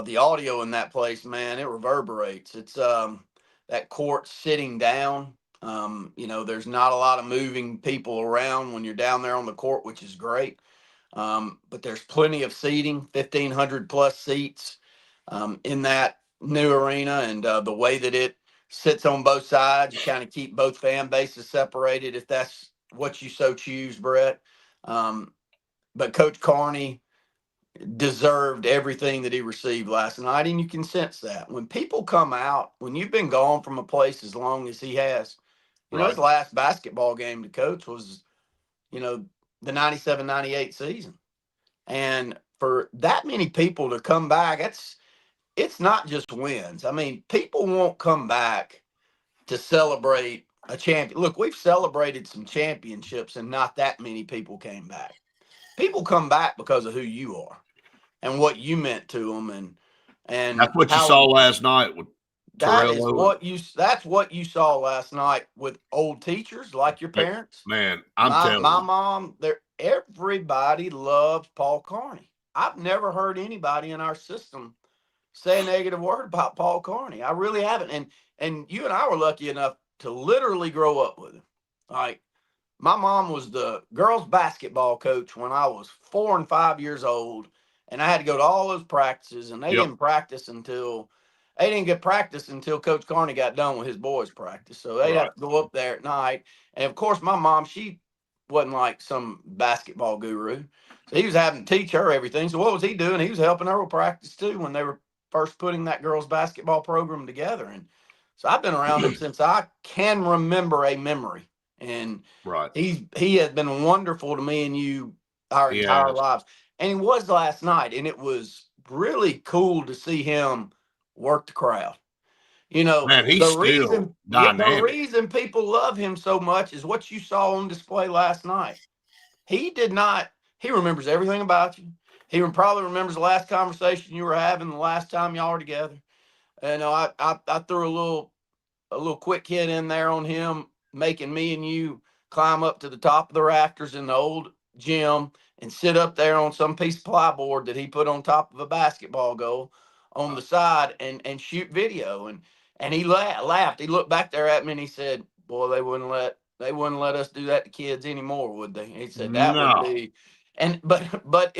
Speaker 1: The audio in that place, man, it reverberates. It's that court sitting down. You know, there's not a lot of moving people around when you're down there on the court, which is great. But there's plenty of seating, 1,500 plus seats in that new arena. And the way that it sits on both sides, you kind of keep both fan bases separated if that's what you so choose, Brett. But Coach Carney deserved everything that he received last night. And you can sense that when people come out, when you've been gone from a place as long as he has, you know, his last basketball game to coach was, you know, the 97-98 season. And for that many people to come back, it's not just wins. I mean, people won't come back to celebrate a champion. Look, we've celebrated some championships and not that many people came back. People come back because of who you are and what you meant to them, and
Speaker 2: that's what you saw last night with
Speaker 1: That's what you saw last night with old teachers like your parents.
Speaker 2: Man, telling you.
Speaker 1: My mom, everybody loves Paul Carney. I've never heard anybody in our system say a negative word about Paul Carney. I really haven't. And you and I were lucky enough to literally grow up with him. Like, my mom was the girls basketball coach when I was 4 and 5 years old, and I had to go to all those practices, and they didn't get practice until Coach Carney got done with his boys' practice. So they'd have to go up there at night. And of course, my mom, she wasn't like some basketball guru. So he was having to teach her everything. So what was he doing? He was helping her with practice too when they were first putting that girls' basketball program together. And so I've been around him since I can remember a memory. And he has been wonderful to me and you our entire lives. And he was last night. And it was really cool to see him work the crowd. You know,
Speaker 2: man,
Speaker 1: the reason people love him so much is what you saw on display last night. He remembers everything about you. He probably remembers the last conversation you were having the last time y'all were together. And I threw a little quick hit in there on him, making me and you climb up to the top of the rafters in the old gym and sit up there on some piece of plyboard that he put on top of a basketball goal on the side and shoot video. And he laughed. He looked back there at me and he said, "Boy, they wouldn't let us do that to kids anymore, would they?" He said that would be, but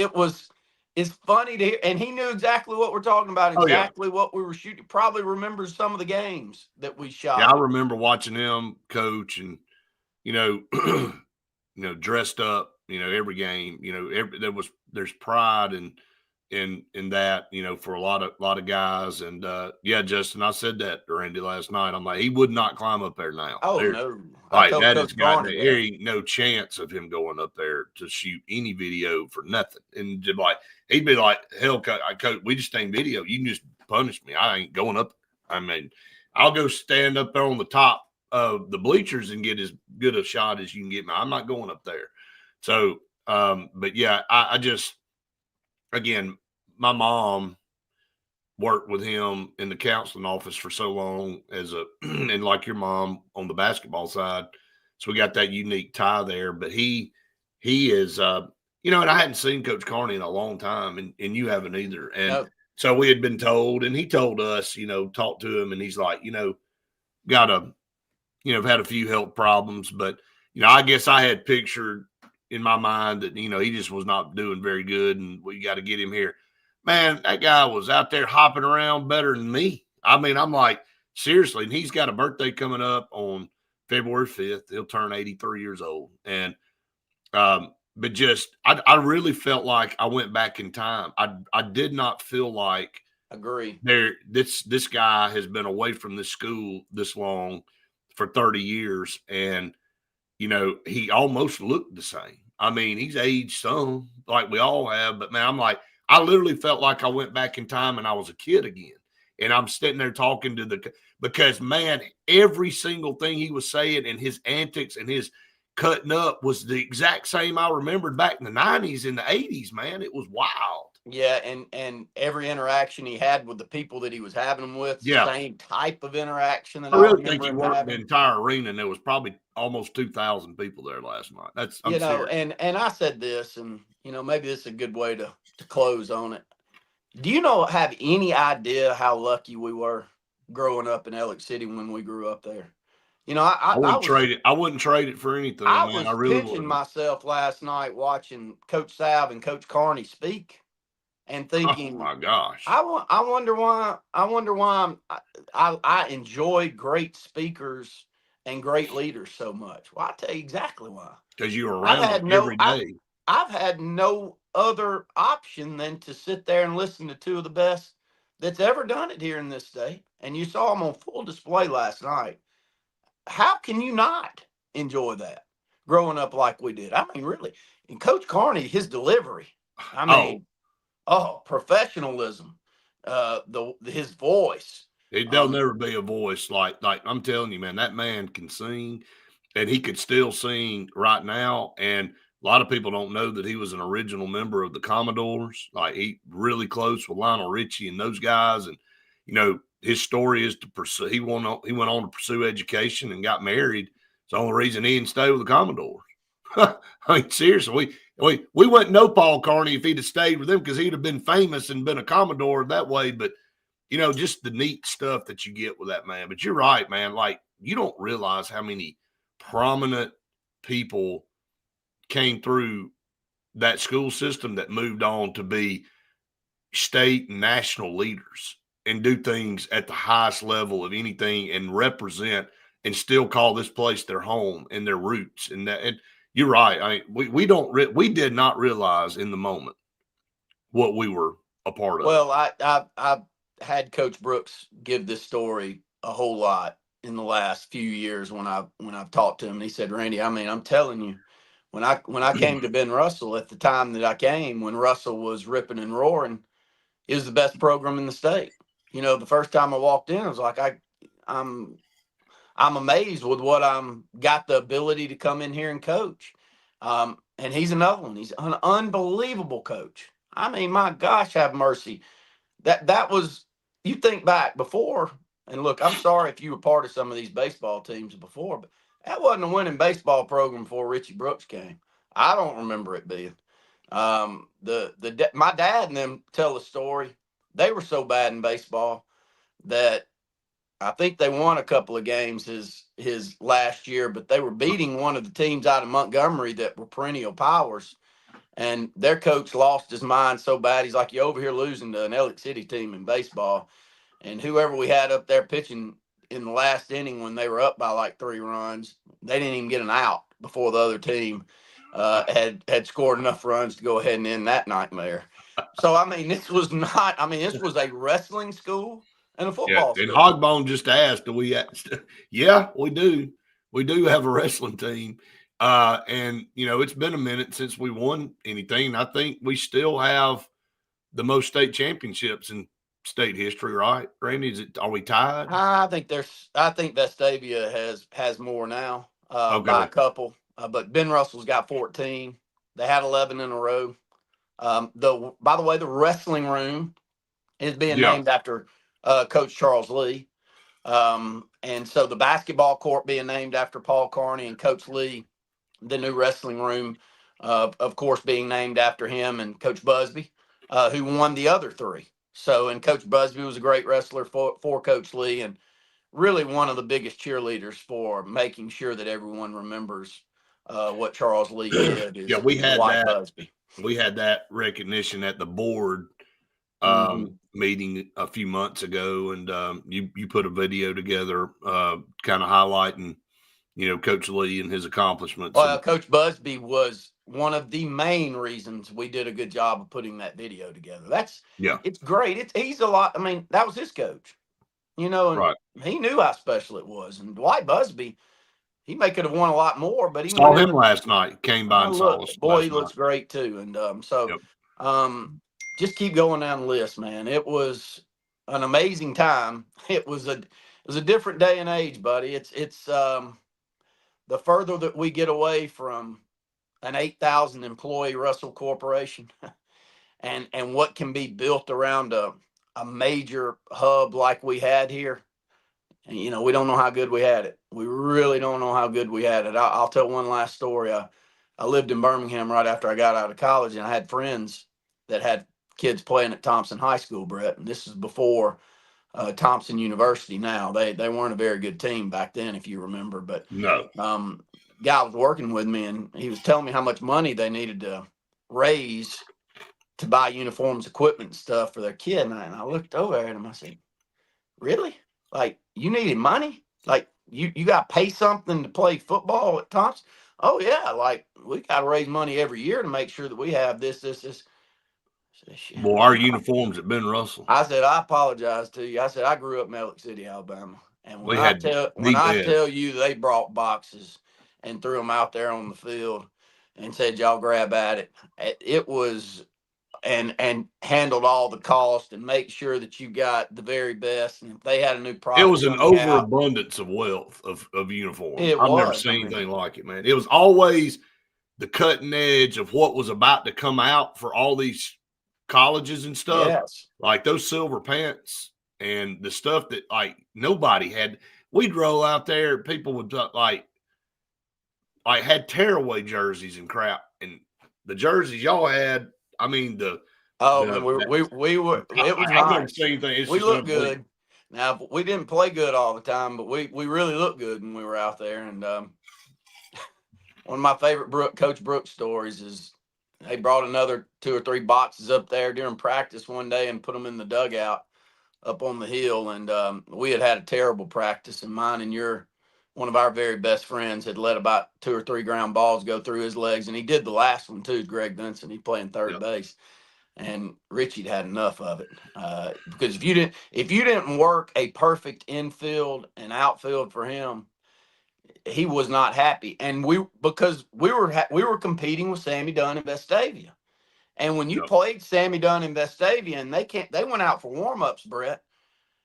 Speaker 1: it's funny to hear. And he knew exactly what we're talking about, exactly what we were shooting. Probably remembers some of the games that we shot.
Speaker 2: Yeah, I remember watching him coach, and dressed up, every game. There's pride in that, for a lot of guys. And Justin, I said that to Randy last night. I'm like, he would not climb up there now.
Speaker 1: Oh, no.
Speaker 2: Like, that has got there ain't no chance of him going up there to shoot any video for nothing. And he'd be like, hell, coach, we just ain't video. You can just punish me. I ain't going up. I mean, I'll go stand up there on the top of the bleachers and get as good a shot as you can get me. I'm not going up there. So, but yeah, I just, again, my mom worked with him in the counseling office for so long and like your mom on the basketball side. So we got that unique tie there, but he is, and I hadn't seen Coach Carney in a long time, and you haven't either. And so we had been told, and he told us, talk to him, and he's like, got had a few health problems, but, I guess I had pictured in my mind that, he just was not doing very good, and we got to get him here. Man, that guy was out there hopping around better than me. I mean, I'm like, seriously, and he's got a birthday coming up on February 5th. He'll turn 83 years old. And, but just, I really felt like I went back in time. I did not feel like
Speaker 1: agree
Speaker 2: this guy has been away from this school this long for 30 years. And, he almost looked the same. I mean, he's aged some like we all have, but man, I'm like, I literally felt like I went back in time and I was a kid again. And I'm sitting there talking to because man, every single thing he was saying and his antics and his cutting up was the exact same I remembered back in the 90s and the 80s, man. It was wild.
Speaker 1: Yeah, and every interaction he had with the people that he was having them with, same type of interaction that
Speaker 2: I really think
Speaker 1: he
Speaker 2: worked the entire arena, and there was probably almost 2,000 people there last night. I'm serious.
Speaker 1: And I said this, and maybe this is a good way to close on it. Do you have any idea how lucky we were growing up in Elliott City when we grew up there?
Speaker 2: I wouldn't trade it for anything.
Speaker 1: I was pinching myself last night watching Coach Salve and Coach Carney speak, and thinking,
Speaker 2: "Oh my gosh,
Speaker 1: I wonder why. I enjoy great speakers and great leaders so much. Well, I'll tell you exactly why.
Speaker 2: Because you were around them every day.
Speaker 1: I've had no other option than to sit there and listen to two of the best that's ever done it here in this state. And you saw them on full display last night. How can you not enjoy that growing up like we did? I mean, really. And Coach Carney, his delivery, professionalism, his voice.
Speaker 2: There'll never be a voice like I'm telling you, man, that man can sing, and he could still sing right now. And a lot of people don't know that he was an original member of the Commodores. Like, he really close with Lionel Richie and those guys. And, his story is to pursue. He went on to pursue education and got married. It's the only reason he didn't stay with the Commodores. I mean, seriously, we wouldn't know Paul Carney if he'd have stayed with them, because he'd have been famous and been a Commodore that way. But, just the neat stuff that you get with that man. But you're right, man. Like, you don't realize how many prominent people came through that school system that moved on to be state and national leaders and do things at the highest level of anything and represent and still call this place their home and their roots. And you're right. I mean, we did not realize in the moment what we were a part of.
Speaker 1: Well, I had Coach Brooks give this story a whole lot in the last few years when I've talked to him. And he said, Randy, I mean, I'm telling you, when I came to Ben Russell at the time that I came, when Russell was ripping and roaring, it was the best program in the state. The first time I walked in, I was like, I'm amazed with what got the ability to come in here and coach. And he's another one. He's an unbelievable coach. I mean, my gosh, have mercy. That was, you think back before, and look, I'm sorry if you were part of some of these baseball teams before, but that wasn't a winning baseball program before Richie Brooks came. I don't remember it being. My dad and them tell the story. They were so bad in baseball that I think they won a couple of games his last year, but they were beating one of the teams out of Montgomery that were perennial powers. And their coach lost his mind so bad. He's like, you're over here losing to an Elliott City team in baseball. And whoever we had up there pitching in the last inning when they were up by like 3 runs, they didn't even get an out before the other team had scored enough runs to go ahead and end that nightmare. So, I mean, this was a wrestling school and a football school.
Speaker 2: And Hogbone just asked, do we – yeah, we do. We do have a wrestling team. And, it's been a minute since we won anything. I think we still have the most state championships in state history, right? Randy, are we tied?
Speaker 1: I think Vestavia has more now by a couple, but Ben Russell's got 14. They had 11 in a row. By the way, the wrestling room is being named after Coach Charles Lee. And so the basketball court being named after Paul Carney and Coach Lee, the new wrestling room, of course, being named after him and Coach Busby, who won the other three. So, and Coach Busby was a great wrestler for Coach Lee and really one of the biggest cheerleaders for making sure that everyone remembers what Charles Lee did.
Speaker 2: We had that.
Speaker 1: Busby.
Speaker 2: We had that recognition at the board meeting a few months ago, and you put a video together, kind of highlighting, Coach Lee and his accomplishments.
Speaker 1: Well, Coach Busby was one of the main reasons we did a good job of putting that video together. It's great. He's a lot. I mean, that was his coach, and
Speaker 2: right.
Speaker 1: He knew how special it was. And Dwight Busby, he may could have won a lot more, but he
Speaker 2: saw him last night. Came by and saw us.
Speaker 1: Boy, he looks great too. And just keep going down the list, man. It was an amazing time. It was a different day and age, buddy. It's the further that we get away from an 8,000 employee Russell Corporation and what can be built around a major hub like we had here. And, we don't know how good we had it. We really don't know how good we had it. I'll tell one last story. I lived in Birmingham right after I got out of college, and I had friends that had kids playing at Thompson High School, Brett. And this is before Thompson University now. They weren't a very good team back then, if you remember. But
Speaker 2: no.
Speaker 1: Guy was working with me, and he was telling me how much money they needed to raise to buy uniforms, equipment, and stuff for their kid. And I looked over at him. I said, "Really? Like, you needed money? Like, you got to pay something to play football at Thompson?" "Oh, yeah. Like, we got to raise money every year to make sure that we have this." I said,
Speaker 2: "Well, our uniforms have been Russell."
Speaker 1: I said, "I apologize to you." I said, "I grew up in Ellick City, Alabama. And when I tell you they brought boxes and threw them out there on the field and said, 'Y'all grab at it,' it was and handled all the cost and make sure that you got the very best. And if they had a new product,
Speaker 2: it was an overabundance of wealth of uniforms. I've never seen anything like it, man. It was always the cutting edge of what was about to come out for all these colleges and stuff.
Speaker 1: Yes.
Speaker 2: Like those silver pants and the stuff that like nobody had. We'd roll out there, people would like had tearaway jerseys and crap, and the jerseys y'all had. I mean, we were. It was nice. We looked good. Now we didn't play good all the time, but we really looked good when we were out there. And one of my favorite Coach Brooks stories is they brought another 2 or 3 boxes up there during practice one day and put them in the dugout up on the hill. And we had a terrible practice, and mine and one of our very best friends had let about 2 or 3 ground balls go through his legs, and he did the last one too. Greg Benson, he playing third base, and Richie'd had enough of it because if you didn't work a perfect infield and outfield for him, he was not happy. And because we were competing with Sammy Dunn and Vestavia, and when you played Sammy Dunn and Vestavia, and they went out for warm-ups, Brett.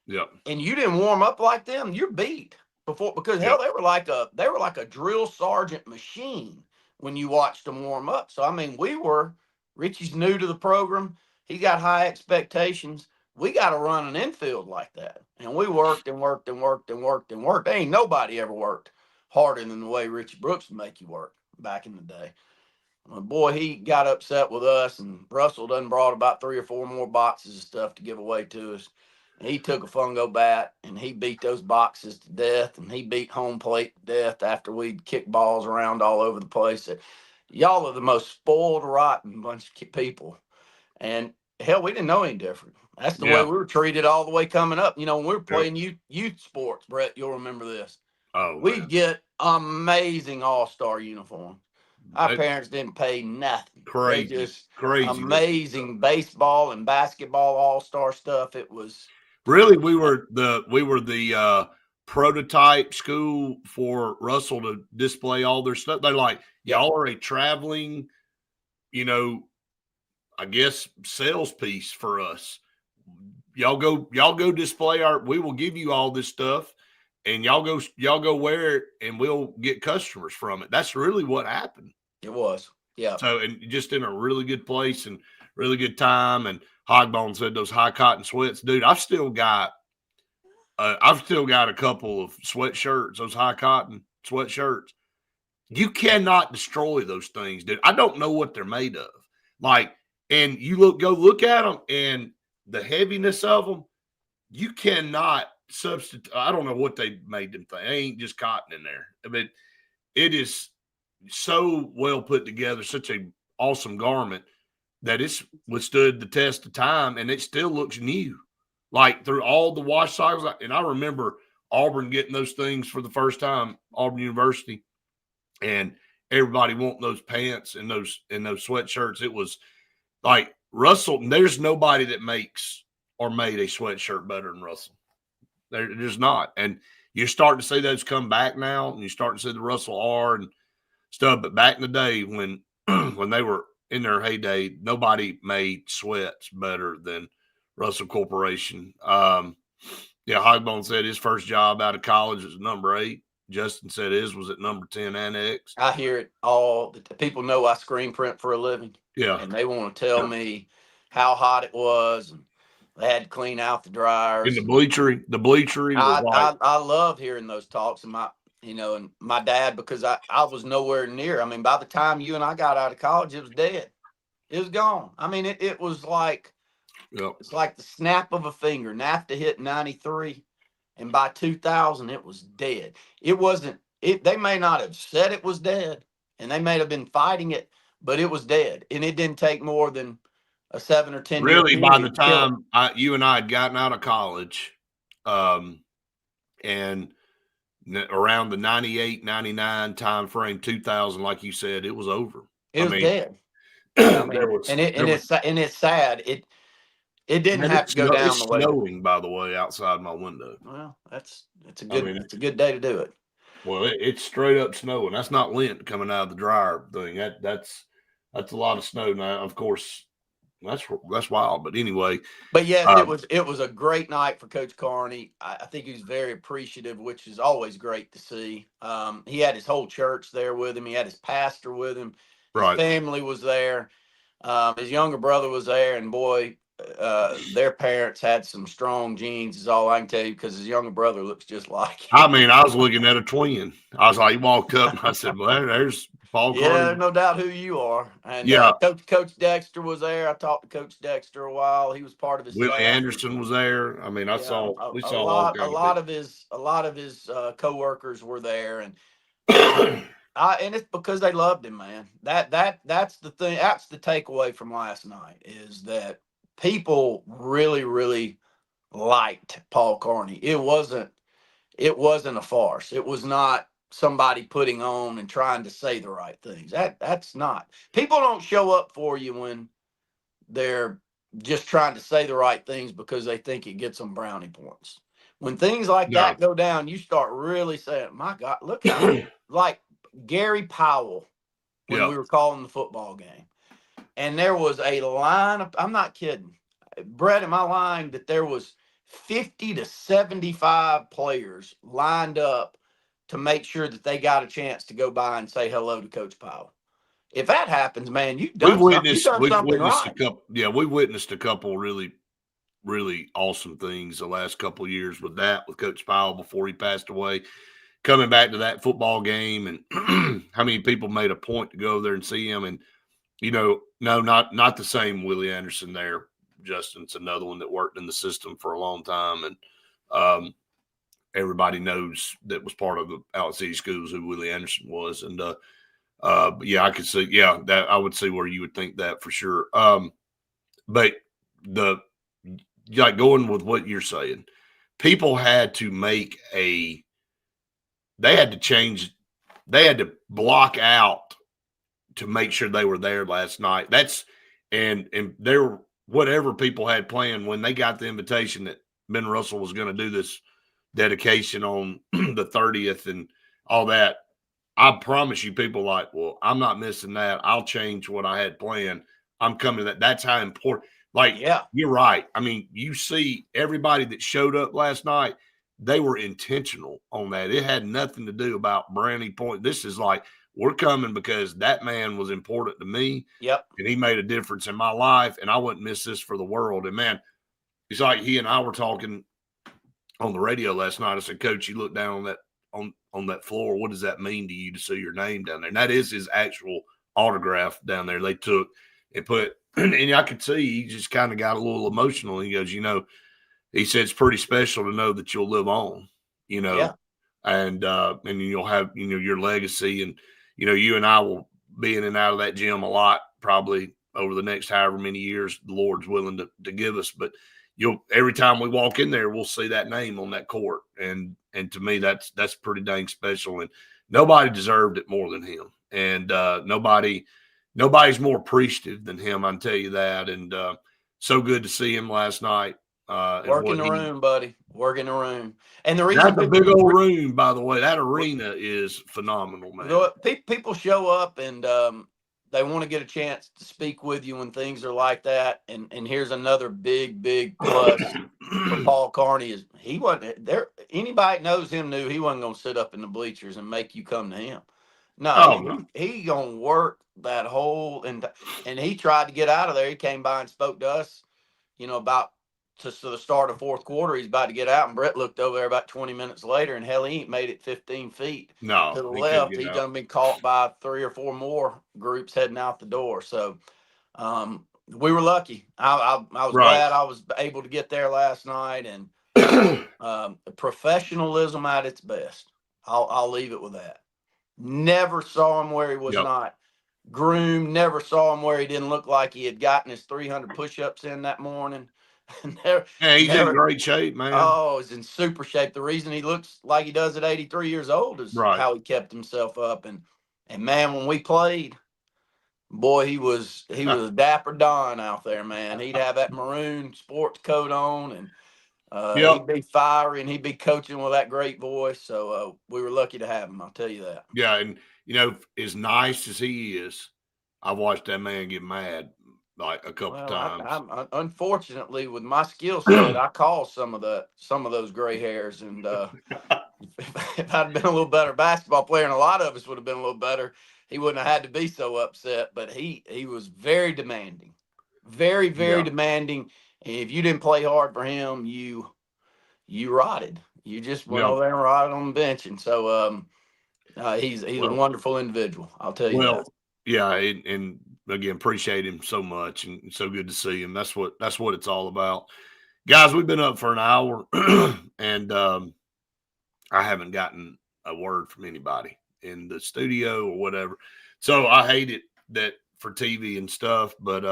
Speaker 2: Yeah. And
Speaker 1: you didn't warm up like them, you're beat. Because hell, they were like a drill sergeant machine when you watched them warm up. So I mean, Richie's new to the program. He got high expectations. We got to run an infield like that, and we worked and worked and worked and worked and worked. Ain't nobody ever worked harder than the way Richie Brooks would make you work back in the day. Well, boy, he got upset with us, and Russell done brought about 3 or 4 more boxes of stuff to give away to us. He took a fungo bat and he beat those boxes to death, and he beat home plate to death after we'd kick balls around all over the place. Y'all are the most spoiled, rotten bunch of people. And hell, we didn't know any different. That's the way we were treated all the way coming up. When we were playing youth sports, Brett, you'll remember this.
Speaker 2: Oh,
Speaker 1: we'd get amazing all-star uniforms. Our parents didn't pay nothing.
Speaker 2: Crazy.
Speaker 1: Amazing baseball and basketball all-star stuff. It was
Speaker 2: really, we were the prototype school for Russell to display all their stuff. They're like, y'all are a traveling, I guess, sales piece for us. y'all go display we will give you all this stuff, and y'all go wear it, and we'll get customers from it. That's really what happened.
Speaker 1: It was. Yeah.
Speaker 2: So, and just in a really good place and really good time. And Hogbone said those high cotton sweats, dude. I've still got a couple of sweatshirts, those high cotton sweatshirts. You cannot destroy those things, dude. I don't know what they're made of. Like, and you go look at them, and the heaviness of them, you cannot substitute. I don't know what they made them think. They ain't just cotton in there. I mean, it is so well put together, such a awesome garment that it's withstood the test of time, and it still looks new. Like through all the wash cycles. And I remember Auburn getting those things for the first time, Auburn University, and everybody wanting those pants and those sweatshirts. It was like Russell. There's nobody that makes or made a sweatshirt better than Russell. There's not. And you're starting to see those come back now, and you're starting to see the Russell R and stuff. But back in the day when they were in their heyday, nobody made sweats better than Russell Corporation. Hogbone said his first job out of college was number 8. Justin said his was at number 10 Annex.
Speaker 1: I hear it all. The people know I screen print for a living.
Speaker 2: Yeah.
Speaker 1: And they want to tell me how hot it was. And they had to clean out the dryers.
Speaker 2: In the bleachery.
Speaker 1: I love hearing those talks. And and my dad, because I was nowhere near. I mean, by the time you and I got out of college, it was dead. It was gone. I mean, it was like, it's like the snap of a finger. NAFTA hit 93. And by 2000, it was dead. It wasn't. They may not have said it was dead, and they may have been fighting it, but it was dead. And it didn't take more than a 7 or 10 year
Speaker 2: really, by the time you and I had gotten out of college, and around the 98, 99 time frame, 2000, like you said, it was over.
Speaker 1: It was dead. It's sad. It didn't have to go down the way.
Speaker 2: It's snowing, by the way, outside my window.
Speaker 1: Well, it's a good day to do it.
Speaker 2: Well, it's straight up snowing. That's not lint coming out of the dryer thing. That's a lot of snow now. Of course, that's wild. But anyway.
Speaker 1: But yes, it was a great night for Coach Carney. I think he was very appreciative, which is always great to see. He had his whole church there with him. He had his pastor with him. His family was there. His younger brother was there, and boy, their parents had some strong genes, is all I can tell you, because his younger brother looks just like him.
Speaker 2: I mean, I was looking at a twin. I was like, he walked up, and I said, well, there's Paul Carney.
Speaker 1: Yeah, no doubt who you are. And Coach Dexter was there. I talked to Coach Dexter a while. He was part of his
Speaker 2: Willie
Speaker 1: staff.
Speaker 2: Anderson was there. I mean, we saw
Speaker 1: a lot of his co-workers were there, and and it's because they loved him, man. That's the thing. That's the takeaway from last night, is that people really, really liked Paul Carney. It wasn't a farce. It was not somebody putting on and trying to say the right things. That's not. People don't show up for you when they're just trying to say the right things because they think it gets them brownie points. When things like that go down, you start really saying, my God, look how like Gary Powell when we were calling the football game. And there was a line of, I'm not kidding, Brett, am I lying that there was 50 to 75 players lined up to make sure that they got a chance to go by and say hello to Coach Powell? If that happens, man, we've witnessed
Speaker 2: a couple really, really awesome things the last couple of years with Coach Powell before he passed away. Coming back to that football game, and how many people made a point to go there and see him. And, no, not the same Willie Anderson there. Justin's another one that worked in the system for a long time. And everybody knows that was part of the Allen City Schools who Willie Anderson was. And, I could see, that I would see where you would think that for sure. But going with what you're saying, people had to they had to block out to make sure they were there last night. And there, whatever people had planned when they got the invitation that Ben Russell was going to do this dedication on the 30th and all that, I promise you, people like, well, I'm not missing that. I'll change what I had planned. I'm coming to that. That's how important. Like, you're right. I mean, you see everybody that showed up last night, they were intentional on that. It had nothing to do about brownie point. This is like, we're coming because that man was important to me.
Speaker 1: Yep.
Speaker 2: And he made a difference in my life, and I wouldn't miss this for the world. And man, it's like he and I were talking on the radio last night. I said, Coach, you look down on that floor. What does that mean to you to see your name down there? And that is his actual autograph down there. They took and put, and I could see he just kind of got a little emotional. He goes, he said it's pretty special to know that you'll live on, and you'll have, your legacy. And, you and I will be in and out of that gym a lot, probably over the next however many years the Lord's willing to give us. But every time we walk in there, we'll see that name on that court. And to me, that's pretty dang special. And nobody deserved it more than him. And nobody's more appreciative than him. I can tell you that. And so good to see him last night.
Speaker 1: Work in the room, buddy. Work in the room. And the reason
Speaker 2: that's a big old room, by the way. That arena is phenomenal, man.
Speaker 1: People show up and they want to get a chance to speak with you when things are like that. And here's another big plus for Paul Carney is he wasn't there. Anybody that knows him knew he wasn't going to sit up in the bleachers and make you come to him. No, he gonna work that whole and he tried to get out of there. He came by and spoke to us, about to the start of fourth quarter. He's about to get out, and Brett looked over there about 20 minutes later, and hell, he ain't made it 15 feet to the left. He's done been caught by 3 or 4 more groups heading out the door. So we were lucky. I was glad I was able to get there last night, and professionalism at its best. I'll leave it with that. Never saw him where he was not groomed. Never saw him where he didn't look like he had gotten his 300 push-ups in that morning.
Speaker 2: He's in great shape, man.
Speaker 1: Oh, he's in super shape. The reason he looks like he does at 83 years old is how he kept himself up. And man, when we played, boy, he was a dapper Don out there, man. He'd have that maroon sports coat on, and he'd be fiery, and he'd be coaching with that great voice. So we were lucky to have him. I'll tell you that.
Speaker 2: Yeah, and as nice as he is, I've watched that man get mad like a couple times.
Speaker 1: I'm unfortunately, with my skill set, I caused some of those gray hairs. And if I'd been a little better basketball player, and a lot of us would have been a little better, he wouldn't have had to be so upset. But he was very demanding, very demanding. And if you didn't play hard for him, you rotted. You just went over there and rotted on the bench. And so he's a wonderful individual. I'll tell you that.
Speaker 2: Yeah, and again, appreciate him so much, and so good to see him. That's what it's all about, guys. We've been up for an hour, and I haven't gotten a word from anybody in the studio or whatever. So I hate it that for TV and stuff, but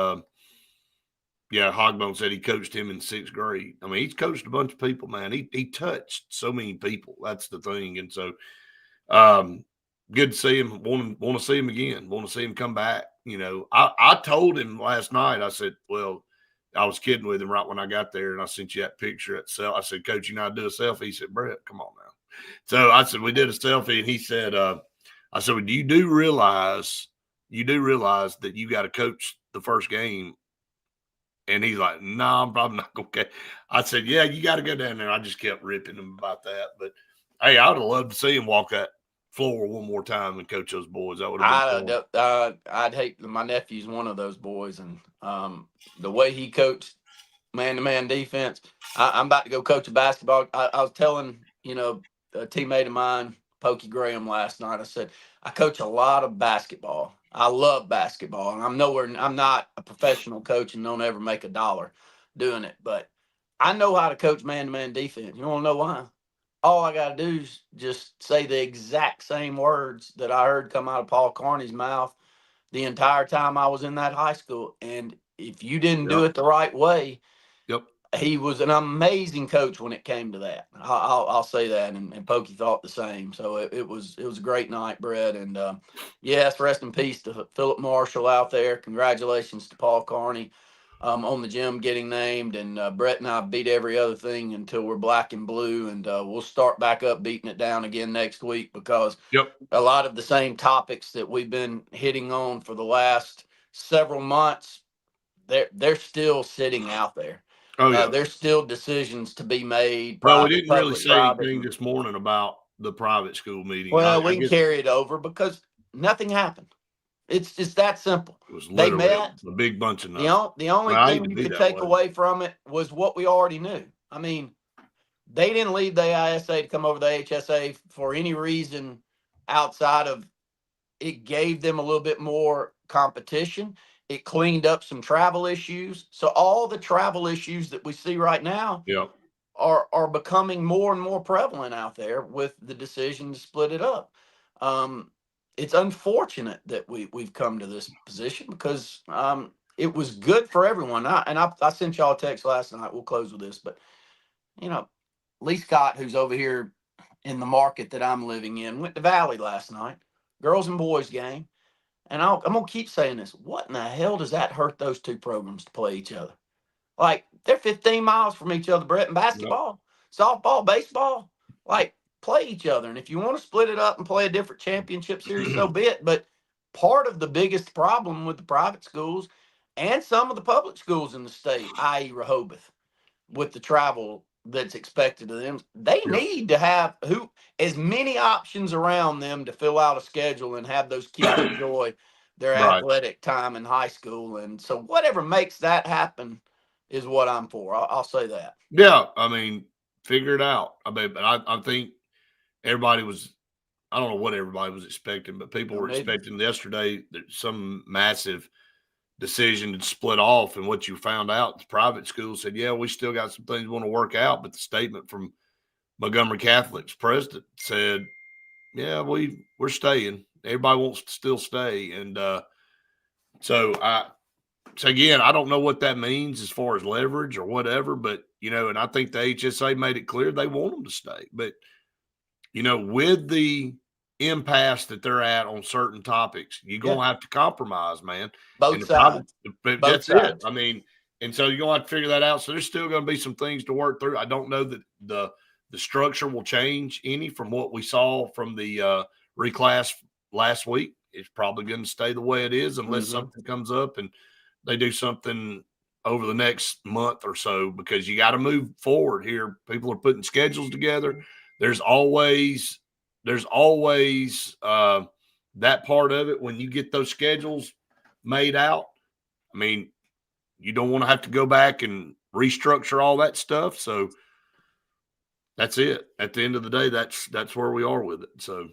Speaker 2: Hogbone said he coached him in 6th grade. I mean, he's coached a bunch of people, man. He touched so many people. That's the thing, and so good to see him. Want to see him again. Want to see him come back. I told him last night. I said, well, I was kidding with him right when I got there, and I sent you that picture at selfie. I said, Coach, I do a selfie? He said, Brett, come on now. So I said, we did a selfie, and he said, I said, well, you do realize that you got to coach the first game? And he's like, no, I'm probably not okay. I said, yeah, you got to go down there. I just kept ripping him about that. But hey, I would have loved to see him walk that floor one more time and coach those boys. That would have been
Speaker 1: fun. I'd hate. My nephew's one of those boys, and the way he coached man-to-man defense. I'm about to go coach a basketball. I was telling a teammate of mine, Pokey Graham, last night. I said, I coach a lot of basketball. I love basketball, and I'm not a professional coach and don't ever make $1 doing it, but I know how to coach man-to-man defense. You want to know why? All I got to do is just say the exact same words that I heard come out of Paul Carney's mouth the entire time I was in that high school. And if you didn't do it the right way, he was an amazing coach when it came to that. I'll say that, and Pokey thought the same. So it was a great night, Brett. And yes, rest in peace to Philip Marshall out there. Congratulations to Paul Carney on the gym getting named. And Brett and I beat every other thing until we're black and blue. And we'll start back up beating it down again next week, because a lot of the same topics that we've been hitting on for the last several months, they're still sitting out there.
Speaker 2: Oh yeah.
Speaker 1: There's still decisions to be made.
Speaker 2: Well, we
Speaker 1: Private,
Speaker 2: didn't really
Speaker 1: public,
Speaker 2: say
Speaker 1: private.
Speaker 2: anything this morning about the private school meeting.
Speaker 1: Well,
Speaker 2: I
Speaker 1: we can
Speaker 2: guess
Speaker 1: carry it over because nothing happened. It's just that simple.
Speaker 2: it was
Speaker 1: They
Speaker 2: literally
Speaker 1: met.
Speaker 2: a big bunch of
Speaker 1: The,
Speaker 2: nothing.
Speaker 1: the only
Speaker 2: Well, I hate
Speaker 1: thing
Speaker 2: to
Speaker 1: you
Speaker 2: be
Speaker 1: could
Speaker 2: that
Speaker 1: take
Speaker 2: way.
Speaker 1: away from it was what we already knew. I mean, they didn't leave the ISA to come over the HSA for any reason outside of it gave them a little bit more competition. It cleaned up some travel issues. So all the travel issues that we see right now
Speaker 2: Yeah.
Speaker 1: are becoming more and more prevalent out there with the decision to split it up. It's unfortunate that we've come to this position because it was good for everyone. I sent y'all a text last night. We'll close with this, but Lee Scott, who's over here in the market that I'm living in, went to Valley last night, girls and boys game. And I'm going to keep saying this. What in the hell does that hurt those two programs to play each other? Like, they're 15 miles from each other, Brett, in basketball, softball, baseball. Like, play each other. And if you want to split it up and play a different championship series, so be it. But part of the biggest problem with the private schools and some of the public schools in the state, i.e. Rehoboth, with the travel that's expected of them, they need to have as many options around them to fill out a schedule and have those kids enjoy their athletic time in high school. And so whatever makes that happen is what I'm for. I'll say that.
Speaker 2: Yeah, I mean, figure it out. I mean, but I think everybody was. I don't know what everybody was expecting, but people were expecting yesterday that some massive decision to split off. And what you found out, the private school said, yeah, we still got some things we want to work out. But the statement from Montgomery Catholic's president said, yeah, we're staying. Everybody wants to still stay. And so again, I don't know what that means as far as leverage or whatever, but, and I think the HSA made it clear they want them to stay. But, with the impasse that they're at on certain topics, you're going to have to compromise, man.
Speaker 1: Both sides.
Speaker 2: That's it. I mean, and so you're going to have to figure that out. So there's still going to be some things to work through. I don't know that the structure will change any from what we saw from the reclass last week. It's probably going to stay the way it is unless something comes up and they do something over the next month or so, because you got to move forward here. People are putting schedules together. There's always that part of it when you get those schedules made out. I mean, you don't want to have to go back and restructure all that stuff. So that's it. At the end of the day, that's where we are with it. So,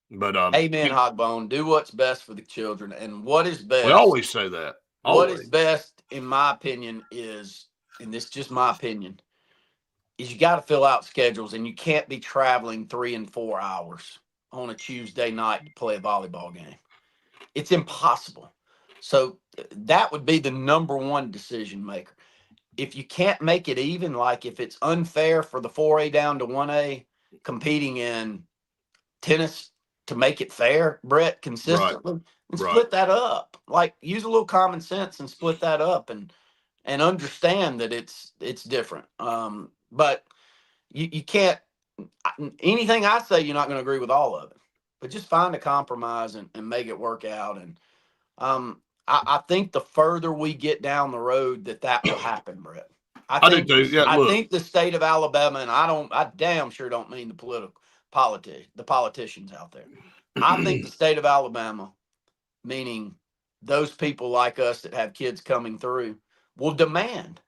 Speaker 2: but
Speaker 1: amen, Hogbone. Do what's best for the children, and what is best.
Speaker 2: We always say that.
Speaker 1: What is best, in my opinion, is, and this is just my opinion, is you got to fill out schedules, and you can't be traveling 3 and 4 hours on a Tuesday night to play a volleyball game. It's impossible. So that would be the number one decision maker. If you can't make it even, like if it's unfair for the 4A down to 1A competing in tennis to make it fair, Brett, consistently, and split that up. Like, use a little common sense and split that up and understand that it's different. But you can't, anything I say, you're not going to agree with all of it, but just find a compromise and make it work out. And I think the further we get down the road that will happen, Brett. I think the state of Alabama, and I damn sure don't mean the politicians out there. I think the state of Alabama, meaning those people like us that have kids coming through, will demand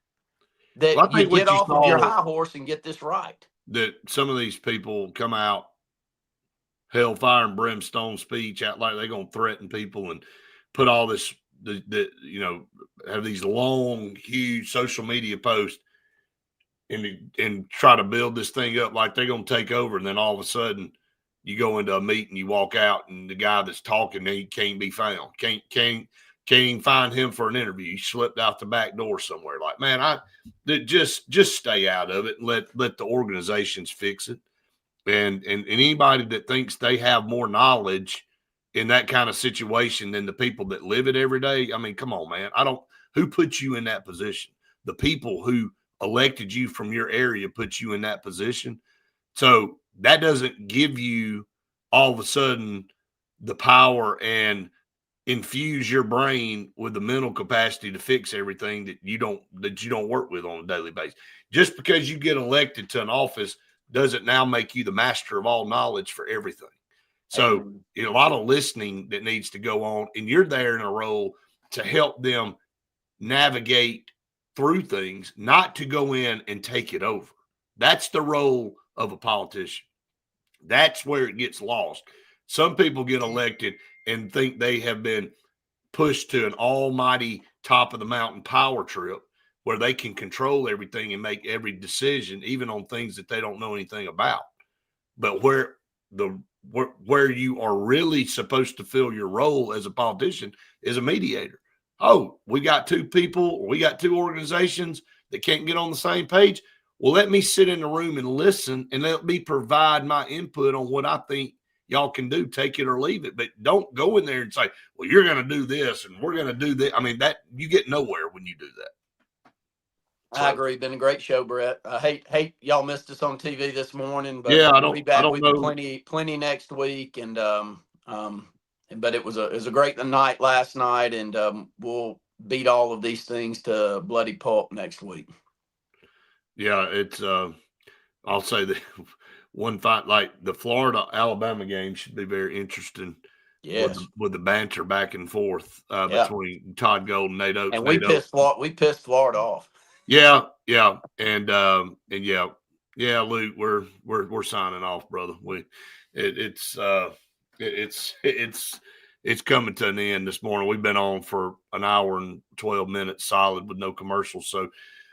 Speaker 1: that you get off of your high horse and get this right.
Speaker 2: That some of these people come out hellfire and brimstone speech out like they're going to threaten people and put all this, have these long, huge social media posts and try to build this thing up like they're going to take over. And then all of a sudden you go into a meeting, you walk out, and the guy that's talking, he can't be found. Can't even find him for an interview. He slipped out the back door somewhere. Like, man, just stay out of it and let the organizations fix it. And anybody that thinks they have more knowledge in that kind of situation than the people that live it every day, I mean, come on, man. Who put you in that position? The people who elected you from your area put you in that position. So that doesn't give you all of a sudden the power and infuse your brain with the mental capacity to fix everything that you don't work with on a daily basis. Just because you get elected to an office doesn't now make you the master of all knowledge for everything. So a lot of listening that needs to go on, and you're there in a role to help them navigate through things, not to go in and take it over. That's the role of a politician. That's where it gets lost. Some people get elected and think they have been pushed to an almighty top of the mountain power trip where they can control everything and make every decision, even on things that they don't know anything about. But where you are really supposed to fill your role as a politician is a mediator. Oh, we got two people, we got two organizations that can't get on the same page. Well, let me sit in the room and listen, and let me provide my input on what I think y'all can do, take it or leave it. But don't go in there and say, well, you're going to do this and we're going to do that. I mean, that you get nowhere when you do that.
Speaker 1: So, I agree. Been a great show, Brett. I hate y'all missed us on TV this morning, but
Speaker 2: yeah,
Speaker 1: we'll be back with plenty next week. And but it was a great night last night, and we'll beat all of these things to bloody pulp next week.
Speaker 2: Yeah, it's I'll say that one fight, like the Florida-Alabama game, should be very interesting.
Speaker 1: Yes,
Speaker 2: with the banter back and forth between Todd Golden, Nate Oates,
Speaker 1: and we pissed Florida off.
Speaker 2: Yeah, and Luke, we're signing off, brother. It's coming to an end this morning. We've been on for an hour and 12 minutes solid with no commercials, so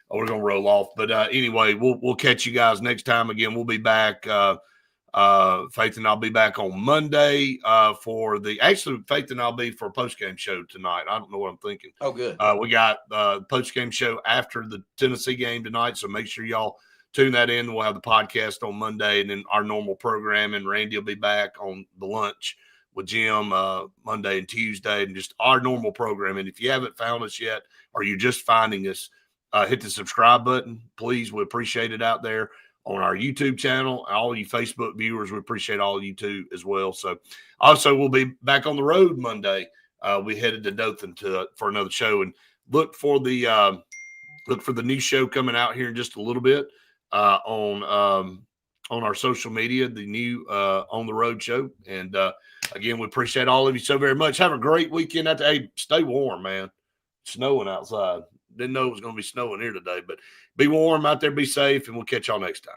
Speaker 2: we're gonna roll off. But anyway, we'll catch you guys next time. Again, we'll be back. Faith and I'll be back on Monday Faith and I'll be for a post-game show tonight. I don't know what I'm thinking.
Speaker 1: Oh, good.
Speaker 2: We got post-game show after the Tennessee game tonight, so make sure y'all tune that in. We'll have the podcast on Monday, and then our normal program, and Randy will be back on the lunch with Jim Monday and Tuesday, and just our normal program. And if you haven't found us yet, or you're just finding us, hit the subscribe button, please. We appreciate it out there on our YouTube channel. All you Facebook viewers, we appreciate all of you too as well. So also we'll be back on the road Monday. We headed to Dothan for another show, and look for the new show coming out here in just a little bit on our social media, the new On the Road show. And again, we appreciate all of you so very much. Have a great weekend. Hey, stay warm, man. It's snowing outside. Didn't know it was going to be snowing here today, but be warm out there, be safe, and we'll catch y'all next time.